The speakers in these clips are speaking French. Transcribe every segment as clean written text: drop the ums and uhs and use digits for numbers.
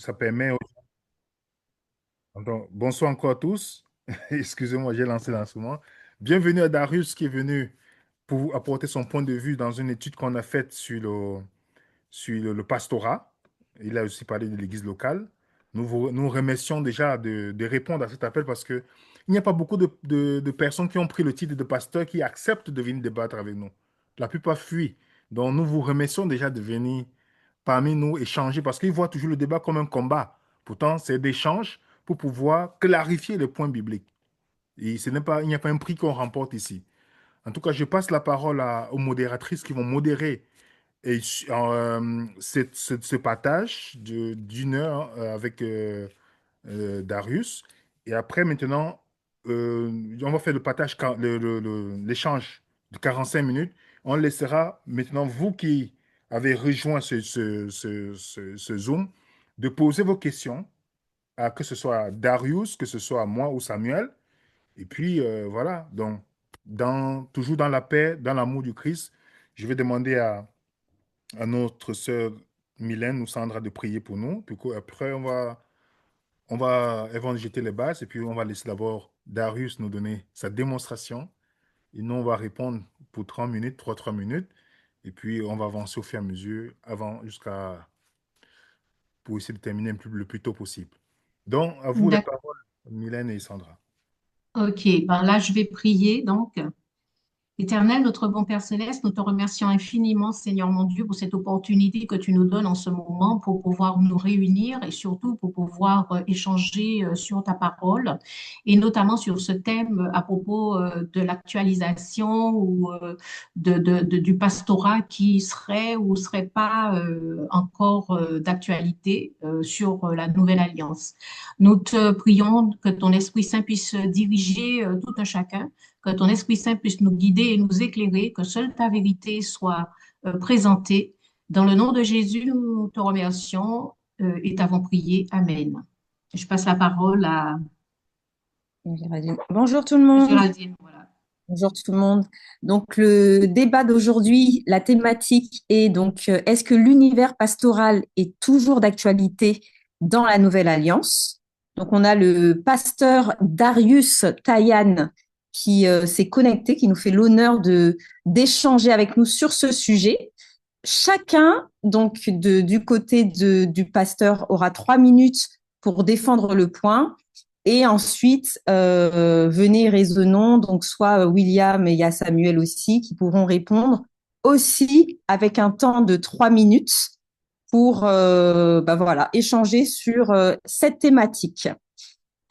Ça permet. Donc, bonsoir encore à tous. Excusez-moi, j'ai lancé lancement. Bienvenue à Darius qui est venu pour apporter son point de vue dans une étude qu'on a faite sur le pastorat. Il a aussi parlé de l'église locale. Nous remercions déjà de répondre à cet appel parce que il n'y a pas beaucoup de personnes qui ont pris le titre de pasteur qui acceptent de venir débattre avec nous. La plupart fuient. Donc, nous vous remercions déjà de venir parmi nous échanger parce qu'ils voient toujours le débat comme un combat. Pourtant, c'est d'échange pour pouvoir clarifier les points bibliques. Et ce n'est pas, il n'y a pas un prix qu'on remporte ici. En tout cas, je passe la parole aux modératrices qui vont modérer ce partage d'une heure avec Darius. Et après, maintenant, on va faire le partage, l'échange de 45 minutes. On laissera maintenant, vous qui avez rejoint ce Zoom, de poser vos questions, que ce soit à Darius, que ce soit à moi ou Samuel. Et puis, voilà. Donc, toujours dans la paix, dans l'amour du Christ, je vais demander à notre sœur Mylène ou Sandra de prier pour nous. Puis après, elles vont jeter les bases et puis on va laisser d'abord Darius nous donner sa démonstration. Et nous, on va répondre pour 30 minutes, 3 minutes. Et puis, on va avancer au fur et à mesure pour essayer de terminer le plus tôt possible. Donc, à vous la D'accord. parole, Mylène et Sandra. Ok, ben là, je vais prier donc. Éternel, notre bon Père céleste, nous te remercions infiniment, Seigneur mon Dieu, pour cette opportunité que tu nous donnes en ce moment pour pouvoir nous réunir et surtout pour pouvoir échanger sur ta parole et notamment sur ce thème à propos de l'actualisation ou du pastorat qui serait ou serait pas encore d'actualité sur la nouvelle alliance. Nous te prions que ton Esprit Saint puisse diriger tout un chacun, que ton Esprit Saint puisse nous guider et nous éclairer, que seule ta vérité soit présentée. Dans le nom de Jésus, nous te remercions et t'avons prié. Amen. Je passe la parole à Bonjour tout le monde. Géraldine. Voilà. Bonjour tout le monde. Donc le débat d'aujourd'hui, la thématique est donc est-ce que l'univers pastoral est toujours d'actualité dans la Nouvelle Alliance? Donc on a le pasteur Darius Tayan qui s'est connecté, qui nous fait l'honneur de d'échanger avec nous sur ce sujet. Chacun donc du côté du pasteur aura 3 minutes pour défendre le point. Et ensuite, venez raisonnons, donc soit William et il y a Samuel aussi qui pourront répondre aussi avec un temps de 3 minutes pour bah voilà, échanger sur cette thématique.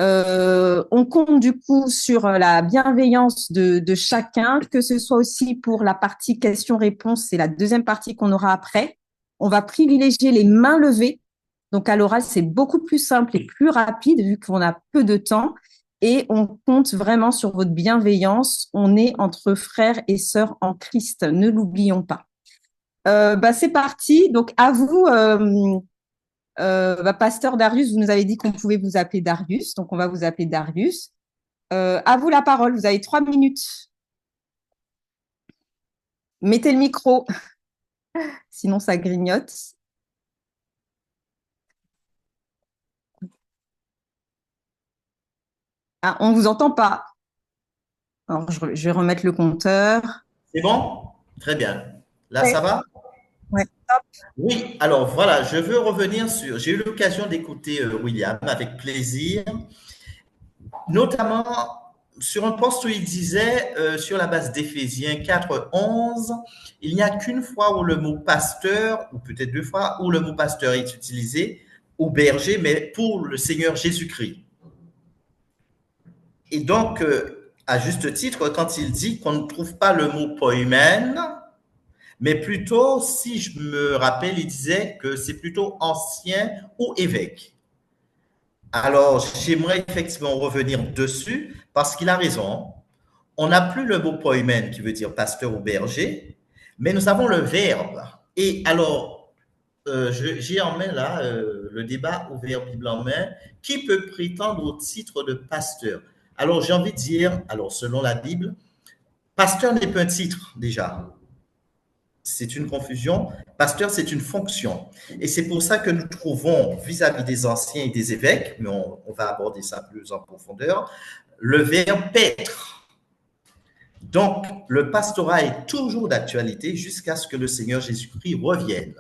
On compte du coup sur la bienveillance de chacun, que ce soit aussi pour la partie questions-réponses, c'est la deuxième partie qu'on aura après. On va privilégier les mains levées. Donc à l'oral, c'est beaucoup plus simple et plus rapide vu qu'on a peu de temps. Et on compte vraiment sur votre bienveillance. On est entre frères et sœurs en Christ, ne l'oublions pas. Bah, c'est parti. Donc à vous, bah, Pasteur Darius, vous nous avez dit qu'on pouvait vous appeler Darius, donc on va vous appeler Darius. À vous la parole, vous avez 3 minutes. Mettez le micro, sinon ça grignote. Ah, on vous entend pas. Alors, je vais remettre le compteur. C'est bon? Très bien. Là, Ouais, ça va? ouais. Oui, alors voilà, je veux revenir sur. J'ai eu l'occasion d'écouter William avec plaisir, notamment sur un poste où il disait, sur la base d'Éphésiens 4:11, il n'y a qu'une fois où le mot pasteur, ou peut-être deux fois, où le mot pasteur est utilisé, ou berger, mais pour le Seigneur Jésus-Christ. Et donc, à juste titre, quand il dit qu'on ne trouve pas le mot poimen, mais plutôt, si je me rappelle, il disait que c'est plutôt ancien ou évêque. Alors, j'aimerais effectivement revenir dessus parce qu'il a raison. On n'a plus le mot poimen qui veut dire pasteur ou berger, mais nous avons le verbe. Et alors, j'ai en main là le débat ouvert Bible en main. Qui peut prétendre au titre de pasteur? Alors, j'ai envie de dire, alors selon la Bible, pasteur n'est pas un titre déjà. c'est une confusion. Pasteur, c'est une fonction. Et c'est pour ça que nous trouvons, vis-à-vis des anciens et des évêques, mais on va aborder ça plus en profondeur, le verbe paître. Donc, le pastorat est toujours d'actualité jusqu'à ce que le Seigneur Jésus-Christ revienne.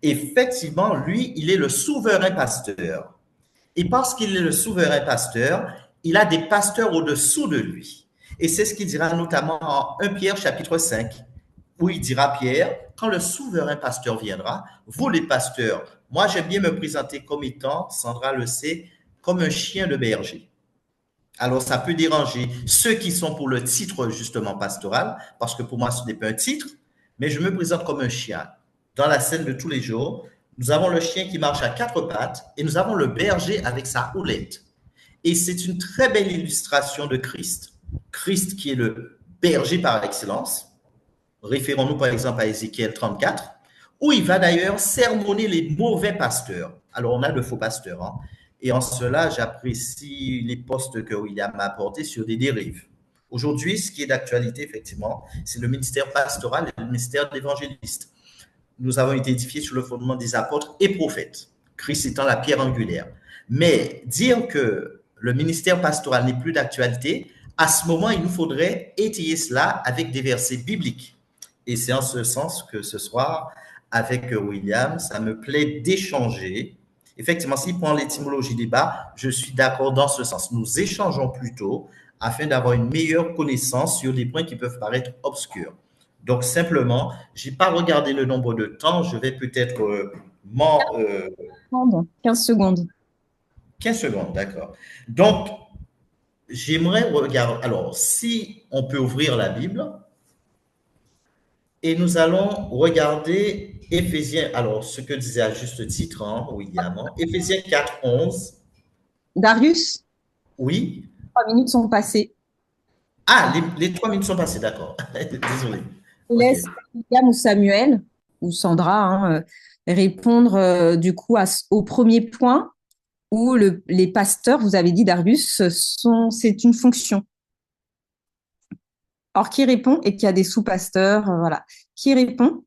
Effectivement, lui, il est le souverain pasteur. Et parce qu'il est le souverain pasteur, il a des pasteurs au-dessous de lui. Et c'est ce qu'il dira notamment en 1 Pierre chapitre 5, où il dira, Pierre, quand le souverain pasteur viendra, vous les pasteurs, moi j'aime bien me présenter comme étant, Sandra le sait, comme un chien de berger. Alors, ça peut déranger ceux qui sont pour le titre, justement, pastoral, parce que pour moi, ce n'est pas un titre, mais je me présente comme un chien. Dans la scène de tous les jours, nous avons le chien qui marche à quatre pattes et nous avons le berger avec sa houlette. Et c'est une très belle illustration de Christ. Christ qui est le berger par excellence. Référons-nous par exemple à Ézéchiel 34, où il va d'ailleurs sermonner les mauvais pasteurs. Alors, on a de faux pasteurs, hein. Et en cela, j'apprécie les postes que William a apportés sur des dérives. Aujourd'hui, ce qui est d'actualité, effectivement, c'est le ministère pastoral et le ministère d'évangéliste. Nous avons été édifiés sur le fondement des apôtres et prophètes, Christ étant la pierre angulaire. Mais dire que le ministère pastoral n'est plus d'actualité, à ce moment, il nous faudrait étayer cela avec des versets bibliques. Et c'est en ce sens que ce soir, avec William, ça me plaît d'échanger. Effectivement, s'il prend l'étymologie des bas, je suis d'accord dans ce sens. Nous échangeons plutôt afin d'avoir une meilleure connaissance sur des points qui peuvent paraître obscurs. Donc, simplement, je n'ai pas regardé le nombre de temps. Je vais peut-être 15 secondes. 15 secondes, d'accord. Donc, j'aimerais regarder. Alors, si on peut ouvrir la Bible, et nous allons regarder Éphésiens, alors ce que disait à juste titre, hein, William, hein, Éphésiens 4, 11. Darius, Oui. 3 minutes sont passées. Ah, les 3 minutes sont passées, d'accord. Désolé. Je Ok. laisse William ou Samuel ou Sandra répondre du coup au premier point où les pasteurs, vous avez dit Darius, c'est une fonction. Or, qui répond et qu'il y a des sous-pasteurs, voilà. Qui répond?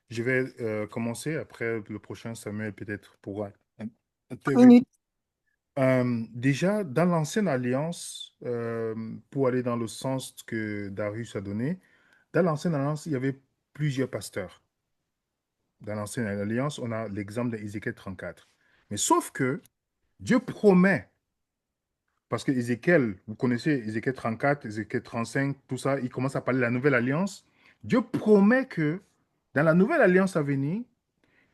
Je vais commencer. Après, le prochain Samuel peut-être pourra 3 intervenir. minutes. Déjà, dans l'ancienne alliance, pour aller dans le sens que Darius a donné, dans l'ancienne alliance, il y avait plusieurs pasteurs. Dans l'ancienne alliance, on a l'exemple d'Ézéchiel 34. Mais sauf que Dieu promet, parce que Ézéchiel, vous connaissez Ézéchiel 34, Ézéchiel 35, tout ça, il commence à parler de la nouvelle alliance. Dieu promet que dans la nouvelle alliance à venir,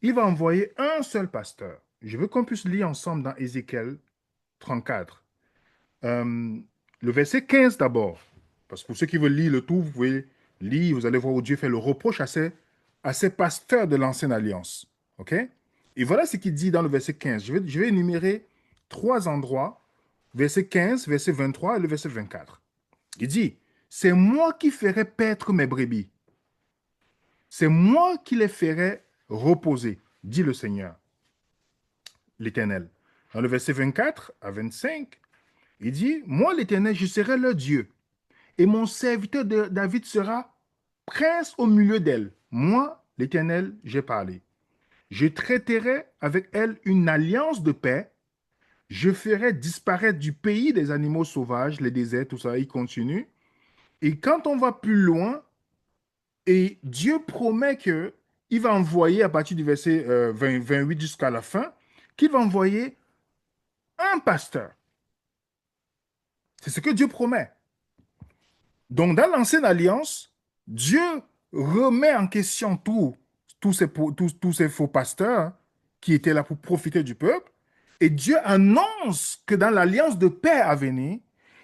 il va envoyer un seul pasteur. Je veux qu'on puisse lire ensemble dans Ézéchiel 34. Le verset 15 d'abord. Parce que pour ceux qui veulent lire le tout, vous pouvez lire, vous allez voir où Dieu fait le reproche à ces pasteurs de l'ancienne alliance. OK? Et voilà ce qu'il dit dans le verset 15. Je vais énumérer 3 endroits. Verset 15, verset 23 et le verset 24. Il dit, c'est moi qui ferai paître mes brebis. C'est moi qui les ferai reposer, dit le Seigneur, l'Éternel. Dans le verset 24 à 25, il dit, moi l'Éternel, je serai leur Dieu, et mon serviteur David sera prince au milieu d'elle. Moi, l'Éternel, j'ai parlé. Je traiterai avec elle une alliance de paix. Je ferai disparaître du pays des animaux sauvages, les déserts, tout ça, il continue. Et quand on va plus loin, et Dieu promet que il va envoyer, à partir du verset 28 jusqu'à la fin, qu'il va envoyer un pasteur. C'est ce que Dieu promet. Donc, dans l'ancienne alliance, Dieu remet en question tous ces faux pasteurs qui étaient là pour profiter du peuple. Et Dieu annonce que dans l'alliance de paix à venir,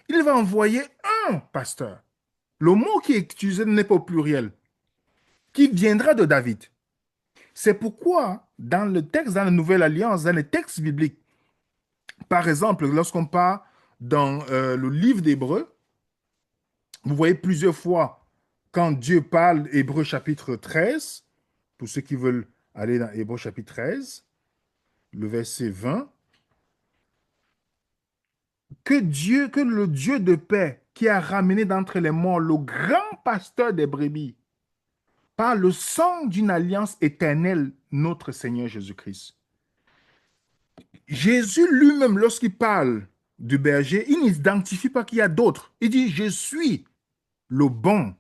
il va envoyer un pasteur. Le mot qui est utilisé n'est pas au pluriel, qui viendra de David. C'est pourquoi, dans le texte, dans la Nouvelle Alliance, dans les textes bibliques, par exemple, lorsqu'on parle dans le livre d'Hébreu, vous voyez plusieurs fois quand Dieu parle, Hébreu chapitre 13, pour ceux qui veulent aller dans Hébreu chapitre 13, le verset 20, que le Dieu de paix qui a ramené d'entre les morts le grand pasteur des brebis, par le sang d'une alliance éternelle, notre Seigneur Jésus-Christ. Jésus lui-même, lorsqu'il parle du berger, il n'identifie pas qu'il y a d'autres. Il dit, je suis le bon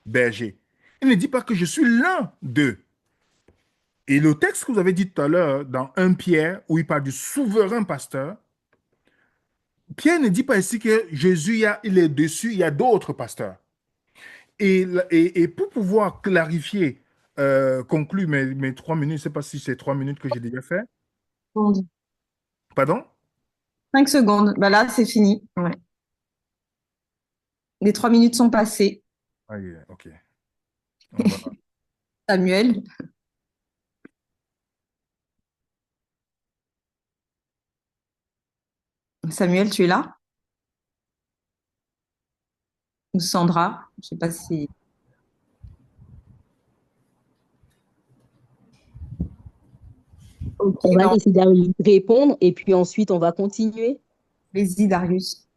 berger. Il ne dit pas que je suis l'un d'eux. Et le texte que vous avez dit tout à l'heure, dans 1 Pierre, où il parle du souverain pasteur, Pierre ne dit pas ici que Jésus, il est dessus, il y a d'autres pasteurs. Et pour pouvoir clarifier, conclure mes 3 minutes, je ne sais pas si c'est 3 minutes que j'ai déjà fait. Pardon? 5 secondes. Bah là, c'est fini. Ouais. Les 3 minutes sont passées. Ah, yeah, ok. On va- Samuel, Samuel, tu es là? Ou Sandra? Je ne sais pas si. Ok, On va non. laisser Darius répondre et puis ensuite on va continuer. Vas-y, Darius.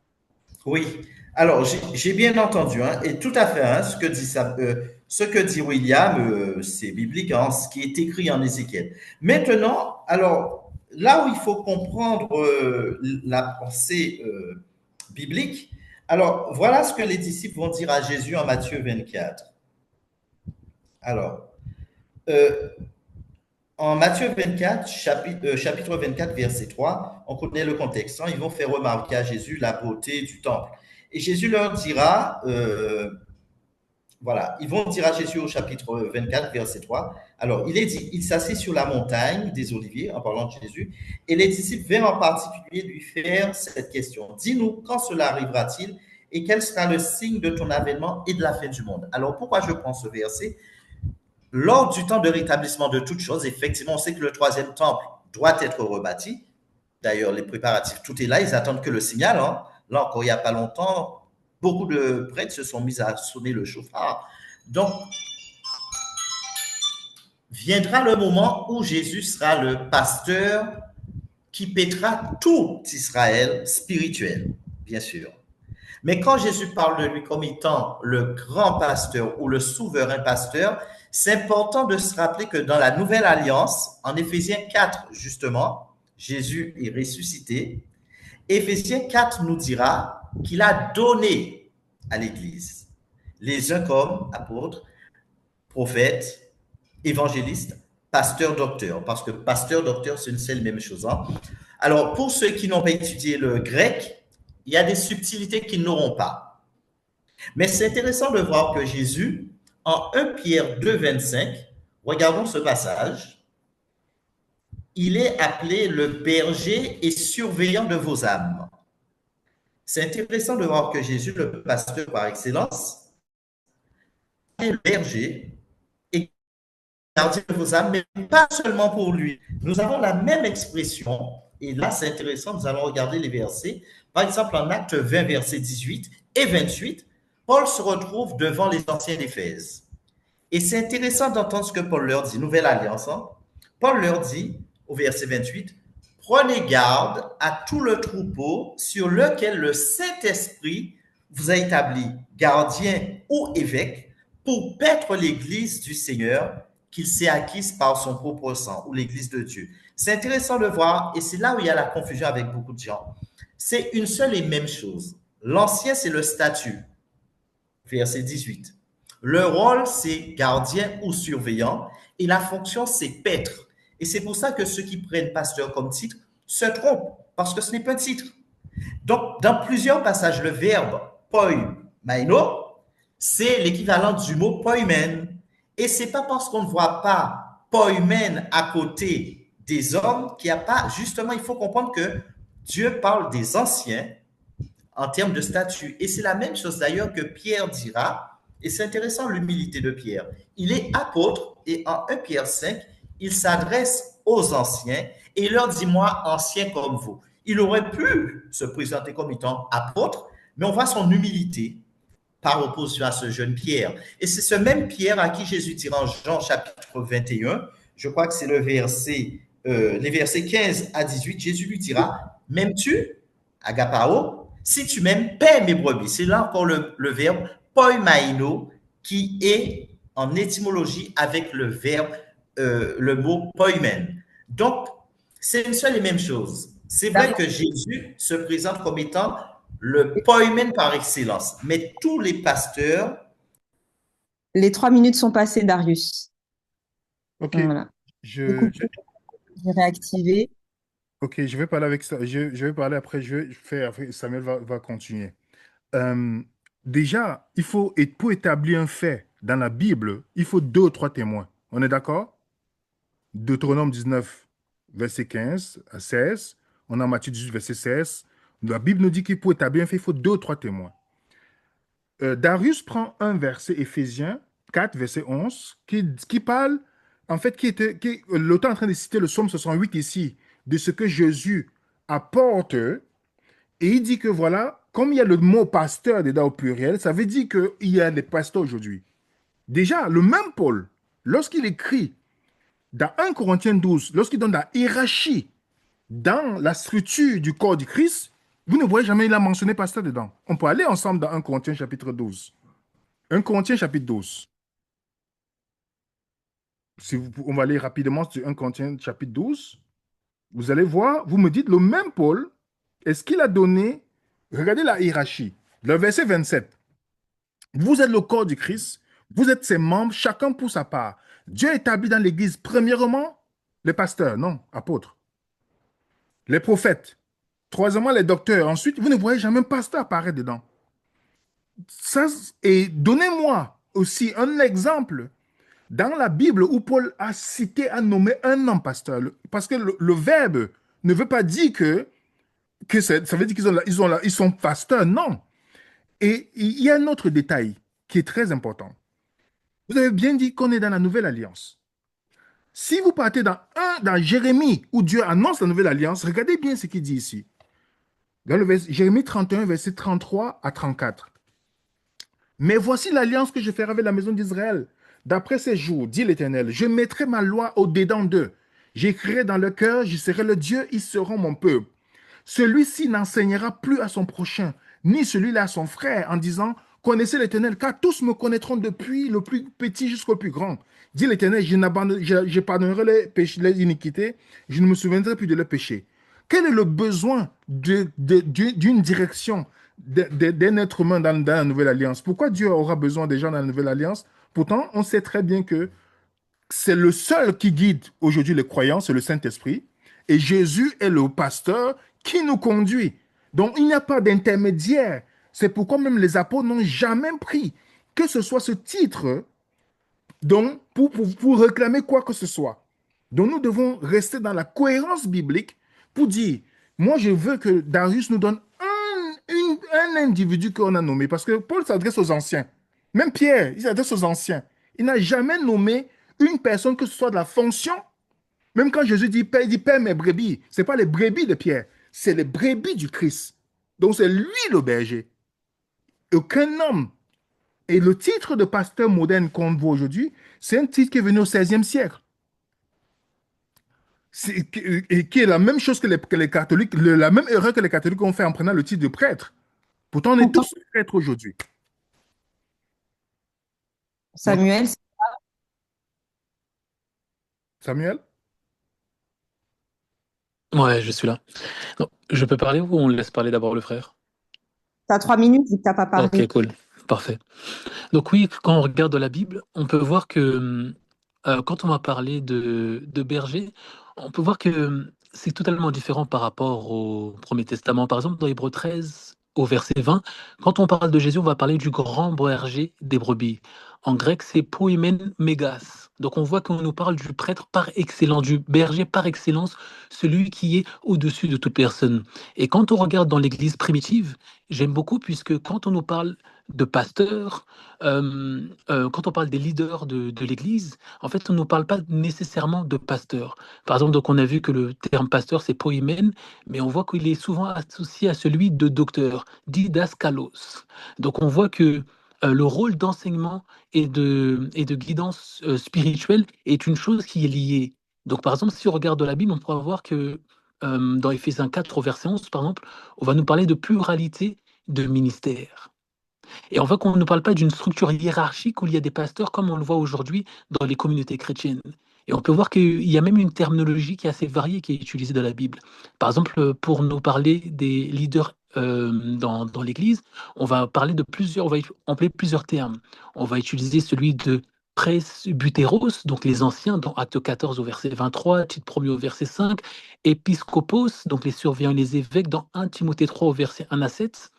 Oui, alors j'ai bien entendu, hein, et tout à fait, hein, ce que dit William, c'est biblique, hein, ce qui est écrit en Ézéchiel. Maintenant, alors là où il faut comprendre la pensée biblique, alors voilà ce que les disciples vont dire à Jésus en Matthieu 24. Alors, euh, en Matthieu 24, chapitre 24, verset 3, on connaît le contexte. Hein, ils vont faire remarquer à Jésus la beauté du temple. Et Jésus leur dira, voilà, ils vont dire à Jésus au chapitre 24, verset 3, alors il est dit, il s'assit sur la montagne des Oliviers, en parlant de Jésus, et les disciples vinrent en particulier lui faire cette question. Dis-nous, quand cela arrivera-t-il et quel sera le signe de ton avènement et de la fin du monde? Alors pourquoi je prends ce verset? Lors du temps de rétablissement de toutes choses, effectivement, on sait que le troisième temple doit être rebâti. D'ailleurs, les préparatifs, tout est là, ils attendent que le signal. Hein. Là encore, il n'y a pas longtemps, beaucoup de prêtres se sont mis à sonner le chauffard. Donc, viendra le moment où Jésus sera le pasteur qui paîtra tout Israël spirituel, bien sûr. Mais quand Jésus parle de lui comme étant le grand pasteur ou le souverain pasteur, c'est important de se rappeler que dans la nouvelle alliance, en Éphésiens 4, justement, Jésus est ressuscité. Éphésiens 4 nous dira qu'il a donné à l'Église les uns comme apôtres, prophètes, évangélistes, pasteurs, docteurs, parce que pasteur, docteur, c'est une seule même chose. Hein. Alors, pour ceux qui n'ont pas étudié le grec, il y a des subtilités qu'ils n'auront pas. Mais c'est intéressant de voir que Jésus, en 1 Pierre 2, 25, regardons ce passage, il est appelé le berger et surveillant de vos âmes. C'est intéressant de voir que Jésus, le pasteur par excellence, est le berger et gardien de vos âmes, mais pas seulement pour lui. Nous avons la même expression, et là c'est intéressant, nous allons regarder les versets. Par exemple, en Acte 20, versets 18 et 28, Paul se retrouve devant les anciens d'Éphèse. Et c'est intéressant d'entendre ce que Paul leur dit, Nouvelle Alliance. Hein? Paul leur dit, au verset 28, « Prenez garde à tout le troupeau sur lequel le Saint-Esprit vous a établi gardien ou évêque pour paître l'Église du Seigneur qu'il s'est acquise par son propre sang, ou l'Église de Dieu. » C'est intéressant de voir, et c'est là où il y a la confusion avec beaucoup de gens. C'est une seule et même chose. L'ancien, c'est le statut, verset 18. Le rôle, c'est gardien ou surveillant, et la fonction, c'est paître. Et c'est pour ça que ceux qui prennent pasteur comme titre se trompent, parce que ce n'est pas un titre. Donc, dans plusieurs passages, le verbe poimaino, c'est l'équivalent du mot poimen. Et ce n'est pas parce qu'on ne voit pas poimen à côté des hommes qu'il n'y a pas, justement, il faut comprendre que Dieu parle des anciens en termes de statut. Et c'est la même chose d'ailleurs que Pierre dira, et c'est intéressant l'humilité de Pierre. Il est apôtre, et en 1 Pierre 5, il s'adresse aux anciens, et il leur dit, moi, ancien comme vous. Il aurait pu se présenter comme étant apôtre, mais on voit son humilité par opposition à ce jeune Pierre. Et c'est ce même Pierre à qui Jésus dira en Jean chapitre 21, je crois que c'est les versets 15 à 18, Jésus lui dira, m'aimes-tu, agapao, si tu m'aimes, paie mes brebis. C'est là encore le verbe poimaino qui est en étymologie avec le verbe, le mot poimen. Donc, c'est une seule et même chose. C'est vrai que Jésus se présente comme étant le poimen par excellence, mais tous les pasteurs. Les 3 minutes sont passées, Darius. Ok, Voilà. je, Écoute, j'ai réactivé. ok, je vais parler avec ça. Je vais parler après. Je vais faire. Après, Samuel va continuer. Euh, déjà, pour établir un fait dans la Bible, il faut deux ou trois témoins. On est d'accord? Deutéronome 19, verset 15 à 16. On a Matthieu 18, verset 16. La Bible nous dit qu'il pour établir un fait, il faut deux ou trois témoins. Darius prend un verset, Éphésiens 4, verset 11, qui parle, en fait, l'auteur est en train de citer le psaume 68 ici, de ce que Jésus apporte, et il dit que voilà, comme il y a le mot pasteur dedans au pluriel, ça veut dire qu'il y a des pasteurs aujourd'hui. Déjà, le même Paul, lorsqu'il écrit dans 1 Corinthiens 12, lorsqu'il donne la hiérarchie dans la structure du corps du Christ, vous ne voyez jamais il a mentionné pasteur dedans. On peut aller ensemble dans 1 Corinthiens chapitre 12. 1 Corinthiens chapitre 12. On va aller rapidement sur 1 Corinthiens chapitre 12. Vous allez voir, vous me dites, le même Paul, est-ce qu'il a donné, regardez la hiérarchie, le verset 27. Vous êtes le corps du Christ, vous êtes ses membres, chacun pour sa part. Dieu établit dans l'Église, premièrement, les pasteurs, non, apôtres, les prophètes, troisièmement, les docteurs. Ensuite, vous ne voyez jamais un pasteur apparaître dedans. Ça, et donnez-moi aussi un exemple dans la Bible où Paul a cité, a nommé un homme pasteur. Parce que le verbe ne veut pas dire ça veut dire qu'ils sont pasteurs. Non. Et il y a un autre détail qui est très important. Vous avez bien dit qu'on est dans la nouvelle alliance. Si vous partez dans Jérémie, où Dieu annonce la nouvelle alliance, regardez bien ce qu'il dit ici. Dans Jérémie 31, verset 33 à 34. Mais voici l'alliance que je ferai avec la maison d'Israël. D'après ces jours, dit l'Éternel, je mettrai ma loi au-dedans d'eux. J'écrirai dans leur cœur, je serai le Dieu, ils seront mon peuple. Celui-ci n'enseignera plus à son prochain, ni celui-là à son frère, en disant, connaissez l'Éternel, car tous me connaîtront depuis le plus petit jusqu'au plus grand. Dit l'Éternel, je pardonnerai les iniquités, je ne me souviendrai plus de leurs péchés. Quel est le besoin d'une direction d'un être humain dans la nouvelle alliance? Pourquoi Dieu aura besoin des gens dans la nouvelle alliance? Pourtant, on sait très bien que c'est le seul qui guide aujourd'hui les croyants, c'est le Saint-Esprit. Et Jésus est le pasteur qui nous conduit. Donc, il n'y a pas d'intermédiaire. C'est pourquoi même les apôtres n'ont jamais pris que ce soit ce titre donc, pour réclamer quoi que ce soit. Donc, nous devons rester dans la cohérence biblique pour dire, moi, je veux que Darius nous donne un individu qu'on a nommé, parce que Paul s'adresse aux anciens. Même Pierre, il s'adresse aux anciens. Il n'a jamais nommé une personne, que ce soit de la fonction. Même quand Jésus dit Père, il dit Père, mes brebis. Ce n'est pas les brebis de Pierre, c'est les brebis du Christ. Donc, c'est lui le berger. Aucun homme. Et le titre de pasteur moderne qu'on voit aujourd'hui, c'est un titre qui est venu au XVIe siècle. Et qui est la même chose que les catholiques, la même erreur que les catholiques ont fait en prenant le titre de prêtre. Pourtant, on est tous prêtres aujourd'hui. Donc, Samuel, Samuel? Ouais, je suis là. Non, je peux parler ou on laisse parler d'abord le frère? tu as 3 minutes vu que tu n'as pas parlé. Ok, cool. Parfait. Donc oui, quand on regarde la Bible, on peut voir que quand on va parler de berger, on peut voir que c'est totalement différent par rapport au Premier Testament. Par exemple, dans Hébreux 13, au verset 20, quand on parle de Jésus, on va parler du grand berger des brebis. En grec, c'est poimen megas. Donc on voit qu'on nous parle du prêtre par excellence, du berger par excellence, celui qui est au-dessus de toute personne. Et quand on regarde dans l'Église primitive, j'aime beaucoup puisque quand on nous parle de pasteurs, quand on parle des leaders de l'Église, en fait, on ne nous parle pas nécessairement de pasteurs. Par exemple, donc on a vu que le terme pasteur, c'est poimen, mais on voit qu'il est souvent associé à celui de docteur, didaskalos. Donc on voit que le rôle d'enseignement et de guidance spirituelle est une chose qui est liée. Donc par exemple, si on regarde la Bible, on pourra voir que dans Éphésiens 4 au verset 11, par exemple, on va nous parler de pluralité de ministères. Et on voit qu'on ne parle pas d'une structure hiérarchique où il y a des pasteurs comme on le voit aujourd'hui dans les communautés chrétiennes. Et on peut voir qu'il y a même une terminologie qui est assez variée qui est utilisée dans la Bible. Par exemple, pour nous parler des leaders dans l'Église, on va parler de plusieurs, on va employer plusieurs termes. On va utiliser celui de presbytéros, donc les anciens, dans Acte 14 au verset 23, titre 1er au verset 5, épiscopos, donc les surveillants et les évêques, dans 1 Timothée 3 au verset 1 à 7.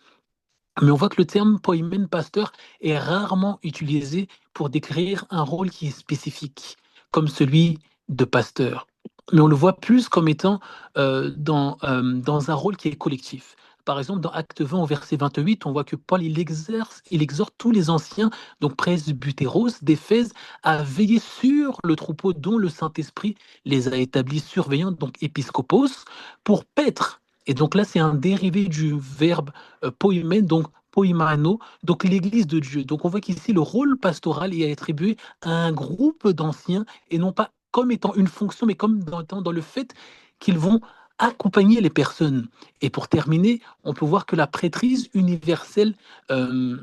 Mais on voit que le terme poimen pasteur est rarement utilisé pour décrire un rôle qui est spécifique, comme celui de pasteur. Mais on le voit plus comme étant dans un rôle qui est collectif. Par exemple, dans Acte 20 au verset 28, on voit que Paul il exhorte tous les anciens, donc presbytéros d'Éphèse, à veiller sur le troupeau dont le Saint-Esprit les a établis surveillants, donc épiscopos, pour paître. Et donc là, c'est un dérivé du verbe poimen, donc poimano, donc l'Église de Dieu. Donc on voit qu'ici, le rôle pastoral est attribué à un groupe d'anciens et non pas comme étant une fonction, mais comme étant dans le fait qu'ils vont accompagner les personnes. Et pour terminer, on peut voir que la prêtrise universelle, euh,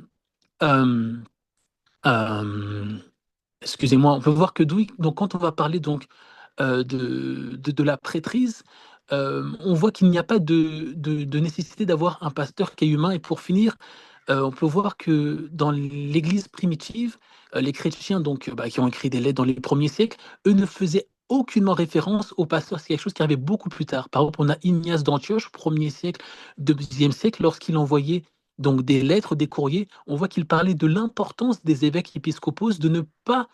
euh, euh, excusez-moi, on peut voir que donc quand on va parler donc de la prêtrise, on voit qu'il n'y a pas de nécessité d'avoir un pasteur qui est humain. Et pour finir, on peut voir que dans l'Église primitive, les chrétiens donc, qui ont écrit des lettres dans les premiers siècles, eux ne faisaient aucunement référence au pasteur. C'est quelque chose qui arrivait beaucoup plus tard. Par exemple, on a Ignace d'Antioche, premier siècle, deuxième siècle, lorsqu'il envoyait donc des lettres, des courriers, on voit qu'il parlait de l'importance des évêques épiscopaux de ne pas,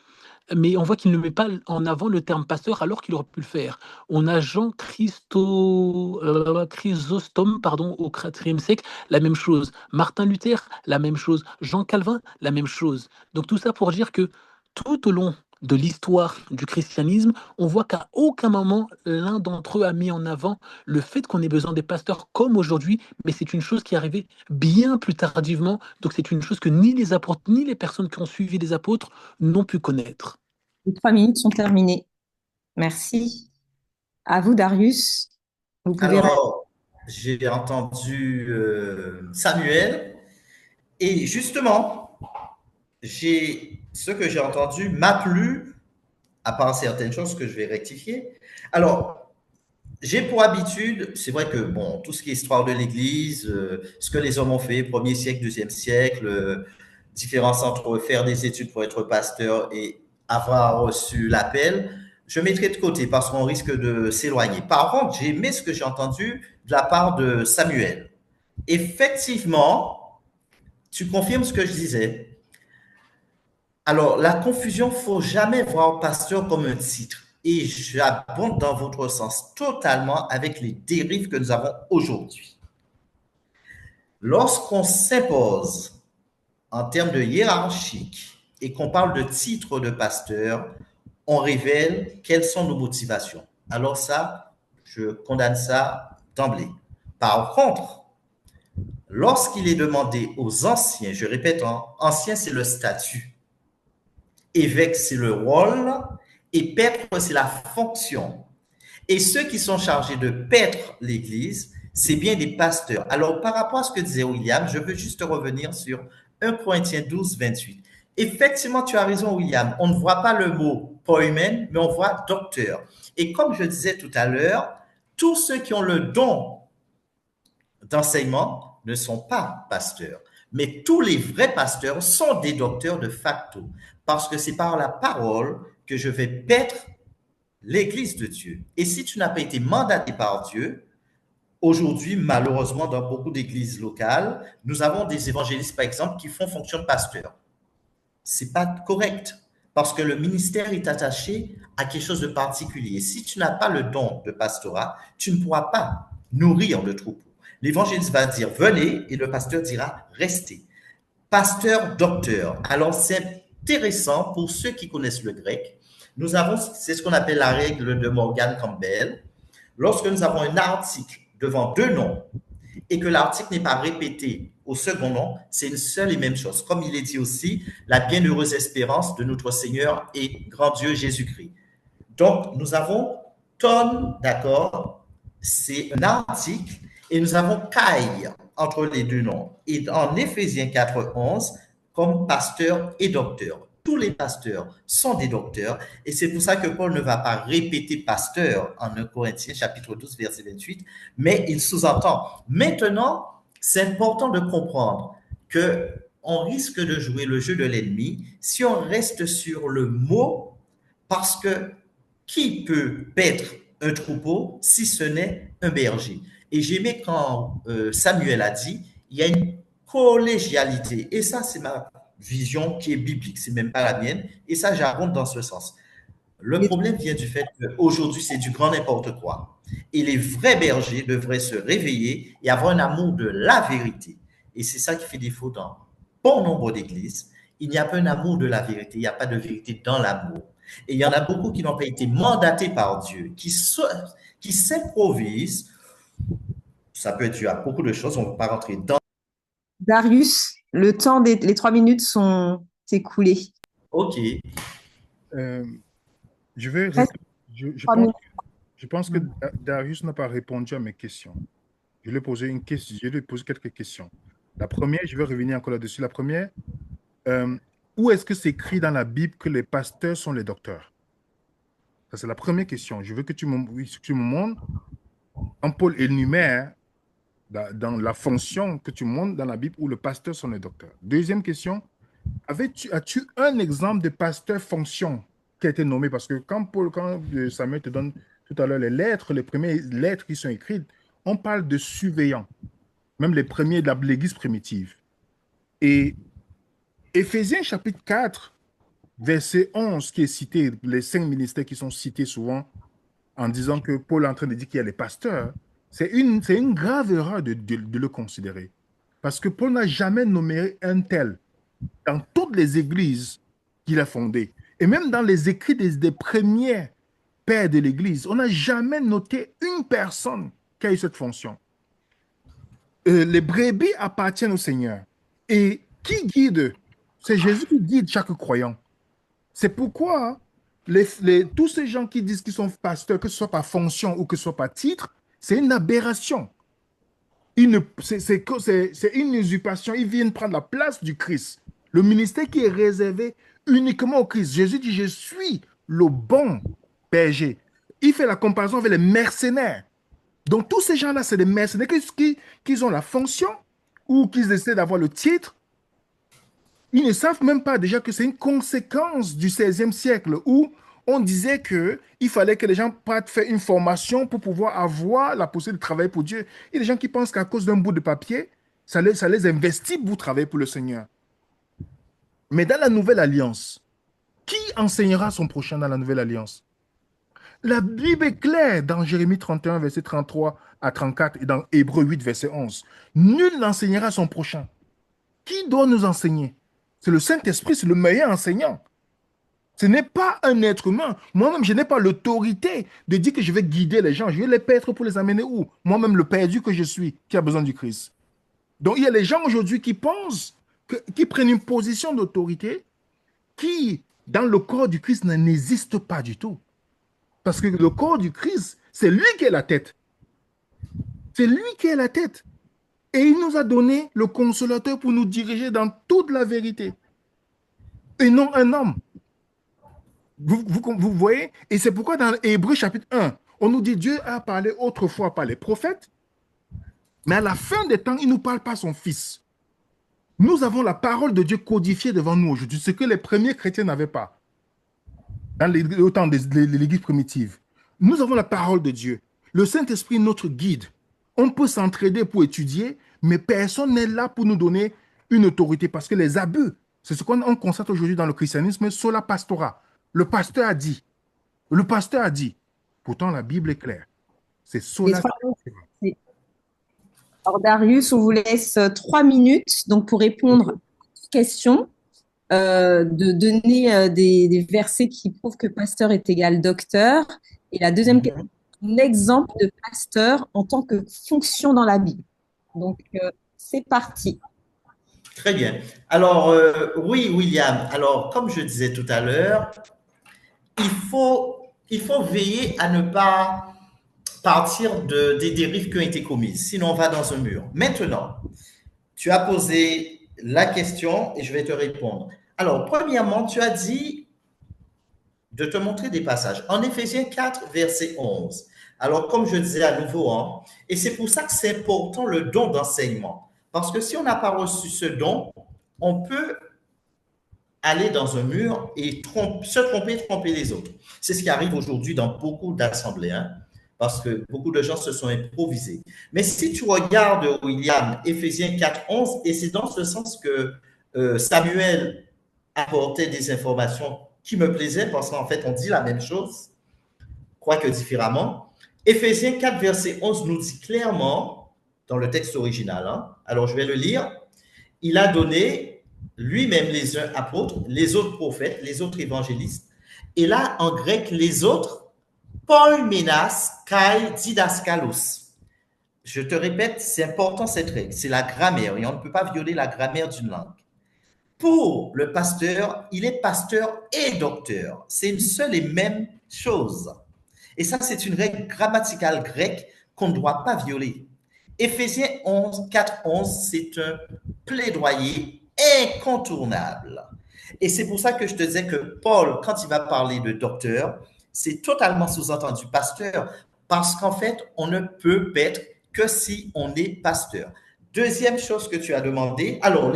mais on voit qu'il ne met pas en avant le terme pasteur alors qu'il aurait pu le faire. On a Chrysostome, pardon, au IVe siècle, la même chose. Martin Luther, la même chose. Jean Calvin, la même chose. Donc tout ça pour dire que tout au long de l'histoire du christianisme, on voit qu'à aucun moment l'un d'entre eux a mis en avant le fait qu'on ait besoin des pasteurs comme aujourd'hui, mais c'est une chose qui est arrivée bien plus tardivement. Donc c'est une chose que ni les apôtres, ni les personnes qui ont suivi les apôtres n'ont pu connaître. Les 3 minutes sont terminées. Merci. À vous, Darius. Vous pouvez... Alors, j'ai entendu Samuel et justement, ce que j'ai entendu m'a plu, à part certaines choses que je vais rectifier. Alors, j'ai pour habitude, c'est vrai que bon, tout ce qui est histoire de l'Église, ce que les hommes ont fait, premier siècle, deuxième siècle, différence entre faire des études pour être pasteur et avoir reçu l'appel, je mettrai de côté parce qu'on risque de s'éloigner. Par contre, j'ai aimé ce que j'ai entendu de la part de Samuel. Effectivement, tu confirmes ce que je disais. Alors, la confusion, il ne faut jamais voir pasteur comme un titre. Et j'abonde dans votre sens totalement avec les dérives que nous avons aujourd'hui. Lorsqu'on s'impose en termes de hiérarchique et qu'on parle de titre de pasteur, on révèle quelles sont nos motivations. Alors ça, je condamne ça d'emblée. Par contre, lorsqu'il est demandé aux anciens, je répète, ancien c'est le statut, évêque c'est le rôle et paître c'est la fonction. Et ceux qui sont chargés de paître l'Église, c'est bien des pasteurs. Alors, par rapport à ce que disait William, je veux juste revenir sur 1 Corinthiens 12, 28. Effectivement, tu as raison, William. On ne voit pas le mot poimen, mais on voit docteur. Et comme je disais tout à l'heure, tous ceux qui ont le don d'enseignement ne sont pas pasteurs. Mais tous les vrais pasteurs sont des docteurs de facto. Parce que c'est par la parole que je vais paître l'Église de Dieu. Et si tu n'as pas été mandaté par Dieu, aujourd'hui, malheureusement, dans beaucoup d'églises locales, nous avons des évangélistes, par exemple, qui font fonction de pasteur. Ce n'est pas correct parce que le ministère est attaché à quelque chose de particulier. Si tu n'as pas le don de pastorat, tu ne pourras pas nourrir le troupeau. L'évangéliste va dire venez et le pasteur dira restez. Pasteur, docteur. Alors, c'est intéressant pour ceux qui connaissent le grec. Nous avons, c'est ce qu'on appelle la règle de Morgan Campbell. Lorsque nous avons un article devant deux noms et que l'article n'est pas répété au second nom, c'est une seule et même chose. Comme il est dit aussi, la bienheureuse espérance de notre Seigneur et grand Dieu Jésus-Christ. Donc, nous avons tonne, d'accord, c'est un article Et nous avons Caï entre les deux noms. Et en Éphésiens 4:11, comme pasteur et docteur. Tous les pasteurs sont des docteurs. Et c'est pour ça que Paul ne va pas répéter pasteur en 1 Corinthiens chapitre 12, verset 28, mais il sous-entend. Maintenant, c'est important de comprendre que on risque de jouer le jeu de l'ennemi si on reste sur le mot, parce que qui peut paître un troupeau si ce n'est un berger? Et j'aimais quand Samuel a dit, il y a une collégialité. Et ça, c'est ma vision qui est biblique, c'est même pas la mienne. Et ça, j'abonde dans ce sens. Le problème vient du fait qu'aujourd'hui, c'est du grand n'importe quoi. Et les vrais bergers devraient se réveiller et avoir un amour de la vérité. Et c'est ça qui fait défaut dans bon nombre d'églises. Il n'y a pas un amour de la vérité, il n'y a pas de vérité dans l'amour. Et il y en a beaucoup qui n'ont pas été mandatés par Dieu, qui s'improvisent. Ça peut être dû à beaucoup de choses, on ne va pas rentrer dans. Darius, les 3 minutes sont écoulées. OK. Je vais Presque je 3 minutes. pense que Darius n'a pas répondu à mes questions. Je lui ai posé une question, je lui ai posé quelques questions. La première, je vais revenir encore là-dessus. La première, où est-ce que c'est écrit dans la Bible que les pasteurs sont les docteurs? Ça, c'est la première question. Je veux que tu me montres, quand Paul énumère dans la fonction que tu montres dans la Bible où le pasteur sont les docteurs. Deuxième question, as-tu un exemple de pasteur fonction qui a été nommé? Parce que quand Samuel te donne tout à l'heure les premières lettres qui sont écrites, on parle de surveillants, même les premiers de l'Église primitive. Et Éphésiens chapitre 4, verset 11, qui est cité, les 5 ministères qui sont cités souvent en disant que Paul est en train de dire qu'il y a les pasteurs, c'est une grave erreur de le considérer. Parce que Paul n'a jamais nommé un tel dans toutes les églises qu'il a fondées. Et même dans les écrits des premiers pères de l'église, on n'a jamais noté une personne qui a eu cette fonction. Les brebis appartiennent au Seigneur. Et qui guide? C'est Jésus qui guide chaque croyant. C'est pourquoi tous ces gens qui disent qu'ils sont pasteurs, que ce soit par fonction ou que ce soit par titre, c'est une aberration. C'est une usurpation. Ils viennent prendre la place du Christ. Le ministère qui est réservé uniquement au Christ. Jésus dit, je suis le bon berger. Il fait la comparaison avec les mercenaires. Donc tous ces gens-là, c'est des mercenaires qui ont la fonction ou qui essaient d'avoir le titre. Ils ne savent même pas déjà que c'est une conséquence du XVIe siècle où on disait qu'il fallait que les gens partent faire une formation pour pouvoir avoir la possibilité de travailler pour Dieu. Il y a des gens qui pensent qu'à cause d'un bout de papier, ça les investit pour travailler pour le Seigneur. Mais dans la Nouvelle Alliance, qui enseignera son prochain dans la Nouvelle Alliance? La Bible est claire dans Jérémie 31, verset 33 à 34 et dans Hébreux 8, verset 11. Nul n'enseignera son prochain. Qui doit nous enseigner? C'est le Saint-Esprit, c'est le meilleur enseignant. Ce n'est pas un être humain. Moi-même, je n'ai pas l'autorité de dire que je vais guider les gens. Je vais les paître pour les amener où? Moi-même, le perdu que je suis, qui a besoin du Christ. Donc, il y a les gens aujourd'hui qui pensent, qui prennent une position d'autorité qui, dans le corps du Christ, n'existe pas du tout. Parce que le corps du Christ, c'est lui qui est la tête. C'est lui qui est la tête. Et il nous a donné le consolateur pour nous diriger dans toute la vérité. Et non un homme. Vous voyez? Et c'est pourquoi dans Hébreux chapitre 1, on nous dit Dieu a parlé autrefois par les prophètes, mais à la fin des temps, il ne nous parle pas son Fils. Nous avons la parole de Dieu codifiée devant nous aujourd'hui, ce que les premiers chrétiens n'avaient pas au temps de l'Église primitive. Nous avons la parole de Dieu. Le Saint-Esprit est notre guide. On peut s'entraider pour étudier, mais personne n'est là pour nous donner une autorité parce que les abus, c'est ce qu'on constate aujourd'hui dans le christianisme sur la pastorat. Le pasteur a dit. Le pasteur a dit. Pourtant, la Bible est claire. C'est sola. Alors, Darius, on vous laisse 3 minutes donc, pour répondre aux questions, de donner des versets qui prouvent que pasteur est égal docteur. Et la deuxième question, un exemple de pasteur en tant que fonction dans la Bible. Donc, c'est parti. Très bien. Alors, oui, William. Alors, comme je disais tout à l'heure, il faut veiller à ne pas partir des dérives qui ont été commises. Sinon, on va dans un mur. Maintenant, tu as posé la question et je vais te répondre. Alors, premièrement, tu as dit de te montrer des passages. En Éphésiens 4, verset 11. Alors, comme je disais à nouveau, hein, et c'est pour ça que c'est important le don d'enseignement. Parce que si on n'a pas reçu ce don, on peut aller dans un mur et se tromper, tromper les autres. C'est ce qui arrive aujourd'hui dans beaucoup d'assemblées, hein, parce que beaucoup de gens se sont improvisés. Mais si tu regardes, William, Éphésiens 4, 11, et c'est dans ce sens que Samuel apportait des informations qui me plaisaient, parce qu'en fait, on dit la même chose, quoique différemment. Éphésiens 4, verset 11 nous dit clairement, dans le texte original, hein, alors je vais le lire, il a donné lui-même les uns apôtres, les autres prophètes, les autres évangélistes, et là, en grec, les autres, poimenas kai didaskalos. Je te répète, c'est important cette règle, c'est la grammaire, et on ne peut pas violer la grammaire d'une langue. Pour le pasteur, il est pasteur et docteur. C'est une seule et même chose. Et ça, c'est une règle grammaticale grecque qu'on ne doit pas violer. Éphésiens 11, 4, 11, c'est un plaidoyer incontournable. Et c'est pour ça que je te disais que Paul, quand il va parler de docteur, c'est totalement sous-entendu pasteur, parce qu'en fait, on ne peut être que si on est pasteur. Deuxième chose que tu as demandé, alors,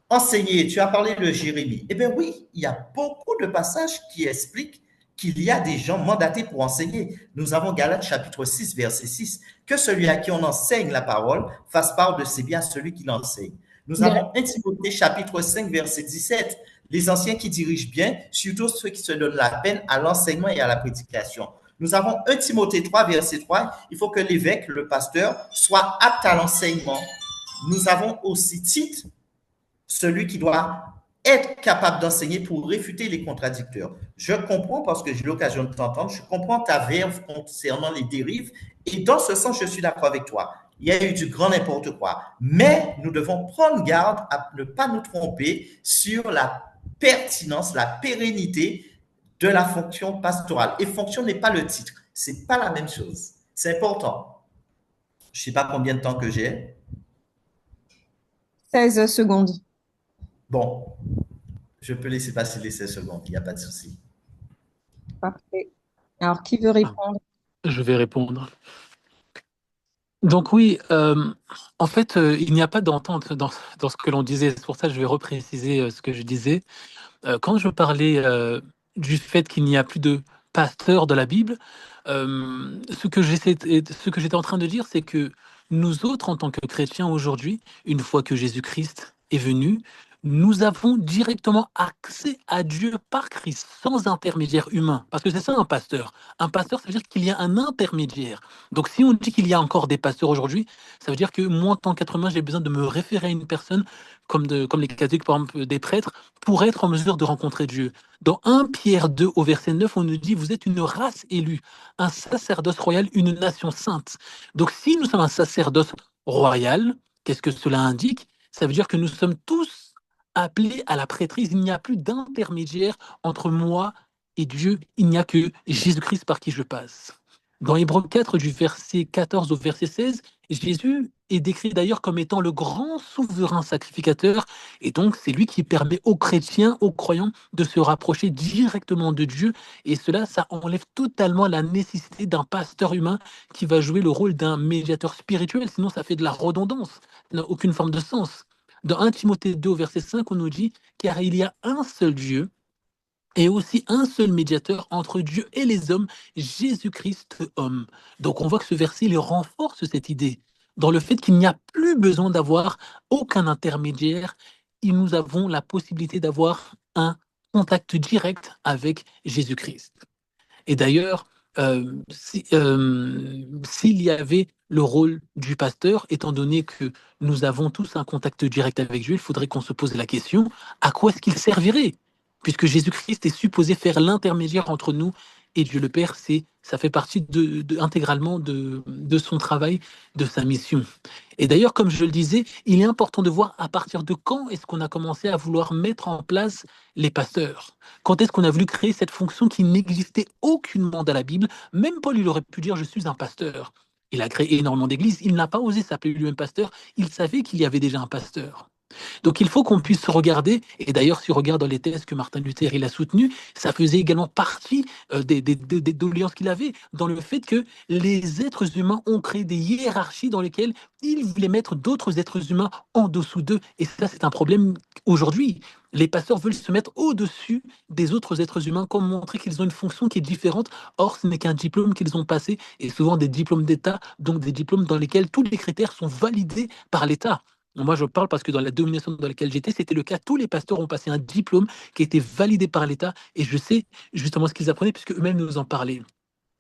enseigner, tu as parlé de Jérémie. Eh bien oui, il y a beaucoup de passages qui expliquent qu'il y a des gens mandatés pour enseigner. Nous avons Galates chapitre 6, verset 6, que celui à qui on enseigne la parole fasse part de ses biens à celui qui l'enseigne. Nous avons 1 Timothée chapitre 5, verset 17, les anciens qui dirigent bien, surtout ceux qui se donnent la peine à l'enseignement et à la prédication. Nous avons 1 Timothée 3, verset 3, il faut que l'évêque, le pasteur, soit apte à l'enseignement. Nous avons aussi Tite, celui qui doit être capable d'enseigner pour réfuter les contradicteurs. Je comprends, parce que j'ai eu l'occasion de t'entendre, je comprends ta verve concernant les dérives, et dans ce sens, je suis d'accord avec toi. Il y a eu du grand n'importe quoi. Mais nous devons prendre garde à ne pas nous tromper sur la pertinence, la pérennité de la fonction pastorale. Et fonction n'est pas le titre. Ce n'est pas la même chose. C'est important. Je ne sais pas combien de temps que j'ai. 16 secondes. Bon, je peux laisser passer les 16 secondes, il n'y a pas de souci. Parfait. Alors, qui veut répondre? Je vais répondre. Donc oui, en fait, il n'y a pas d'entente dans ce que l'on disait. C'est pour ça que je vais repréciser ce que je disais. Quand je parlais du fait qu'il n'y a plus de pasteur de la Bible, ce que j'étais en train de dire, c'est que nous autres, en tant que chrétiens aujourd'hui, une fois que Jésus-Christ est venu, nous avons directement accès à Dieu par Christ, sans intermédiaire humain. Parce que c'est ça un pasteur. Un pasteur, ça veut dire qu'il y a un intermédiaire. Donc si on dit qu'il y a encore des pasteurs aujourd'hui, ça veut dire que moi, en tant qu'être humain, j'ai besoin de me référer à une personne, comme les catholiques, par exemple, des prêtres, pour être en mesure de rencontrer Dieu. Dans 1 Pierre 2, au verset 9, on nous dit « Vous êtes une race élue, un sacerdoce royal, une nation sainte. » Donc si nous sommes un sacerdoce royal, qu'est-ce que cela indique? Ça veut dire que nous sommes tous appelés à la prêtrise. Il n'y a plus d'intermédiaire entre moi et Dieu. Il n'y a que Jésus-Christ par qui je passe. Dans Hébreux 4, du verset 14 au verset 16, Jésus est décrit d'ailleurs comme étant le grand souverain sacrificateur. Et donc, c'est lui qui permet aux chrétiens, aux croyants, de se rapprocher directement de Dieu. Et cela, ça enlève totalement la nécessité d'un pasteur humain qui va jouer le rôle d'un médiateur spirituel. Sinon, ça fait de la redondance. Ça n'a aucune forme de sens. Dans 1 Timothée 2, verset 5, on nous dit « Car il y a un seul Dieu et aussi un seul médiateur entre Dieu et les hommes, Jésus-Christ homme. » Donc on voit que ce verset il renforce cette idée dans le fait qu'il n'y a plus besoin d'avoir aucun intermédiaire. Et nous avons la possibilité d'avoir un contact direct avec Jésus-Christ. Et d'ailleurs, s'il y avait le rôle du pasteur, étant donné que nous avons tous un contact direct avec Dieu, il faudrait qu'on se pose la question, à quoi est-ce qu'il servirait? Puisque Jésus-Christ est supposé faire l'intermédiaire entre nous et Dieu le Père, ça fait partie intégralement de son travail, de sa mission. Et d'ailleurs, comme je le disais, il est important de voir à partir de quand est-ce qu'on a commencé à vouloir mettre en place les pasteurs. Quand est-ce qu'on a voulu créer cette fonction qui n'existait aucunement dans la Bible. Même Paul, il aurait pu dire, je suis un pasteur. Il a créé énormément d'églises, il n'a pas osé s'appeler lui-même pasteur, il savait qu'il y avait déjà un pasteur. Donc il faut qu'on puisse regarder, et d'ailleurs si on regarde dans les thèses que Martin Luther il a soutenues, ça faisait également partie des doléances qu'il avait, dans le fait que les êtres humains ont créé des hiérarchies dans lesquelles ils voulaient mettre d'autres êtres humains en dessous d'eux, et ça c'est un problème aujourd'hui. Les pasteurs veulent se mettre au-dessus des autres êtres humains, comme montrer qu'ils ont une fonction qui est différente. Or, ce n'est qu'un diplôme qu'ils ont passé, et souvent des diplômes d'État, donc des diplômes dans lesquels tous les critères sont validés par l'État. Moi, je parle parce que dans la domination dans laquelle j'étais, c'était le cas. Tous les pasteurs ont passé un diplôme qui a été validé par l'État et je sais justement ce qu'ils apprenaient puisque eux-mêmes nous en parlaient.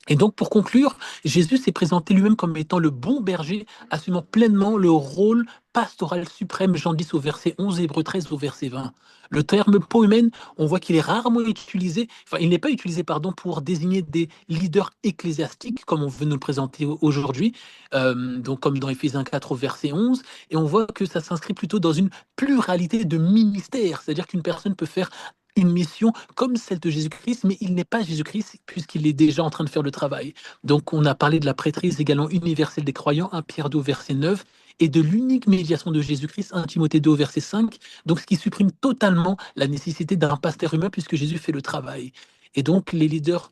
Et donc, pour conclure, Jésus s'est présenté lui-même comme étant le bon berger, assumant pleinement le rôle pastoral suprême, Jean 10 au verset 11, Hébreux 13 au verset 20. Le terme poimen, on voit qu'il est rarement utilisé, enfin, il n'est pas utilisé, pardon, pour désigner des leaders ecclésiastiques, comme on veut nous le présenter aujourd'hui, donc comme dans Éphésiens 4 au verset 11, et on voit que ça s'inscrit plutôt dans une pluralité de ministères, c'est-à-dire qu'une personne peut faire une mission comme celle de Jésus-Christ, mais il n'est pas Jésus-Christ puisqu'il est déjà en train de faire le travail. Donc on a parlé de la prêtrise également universelle des croyants, 1 Pierre 2 verset 9, et de l'unique médiation de Jésus-Christ, 1 Timothée 2 verset 5, donc ce qui supprime totalement la nécessité d'un pasteur humain puisque Jésus fait le travail. Et donc les leaders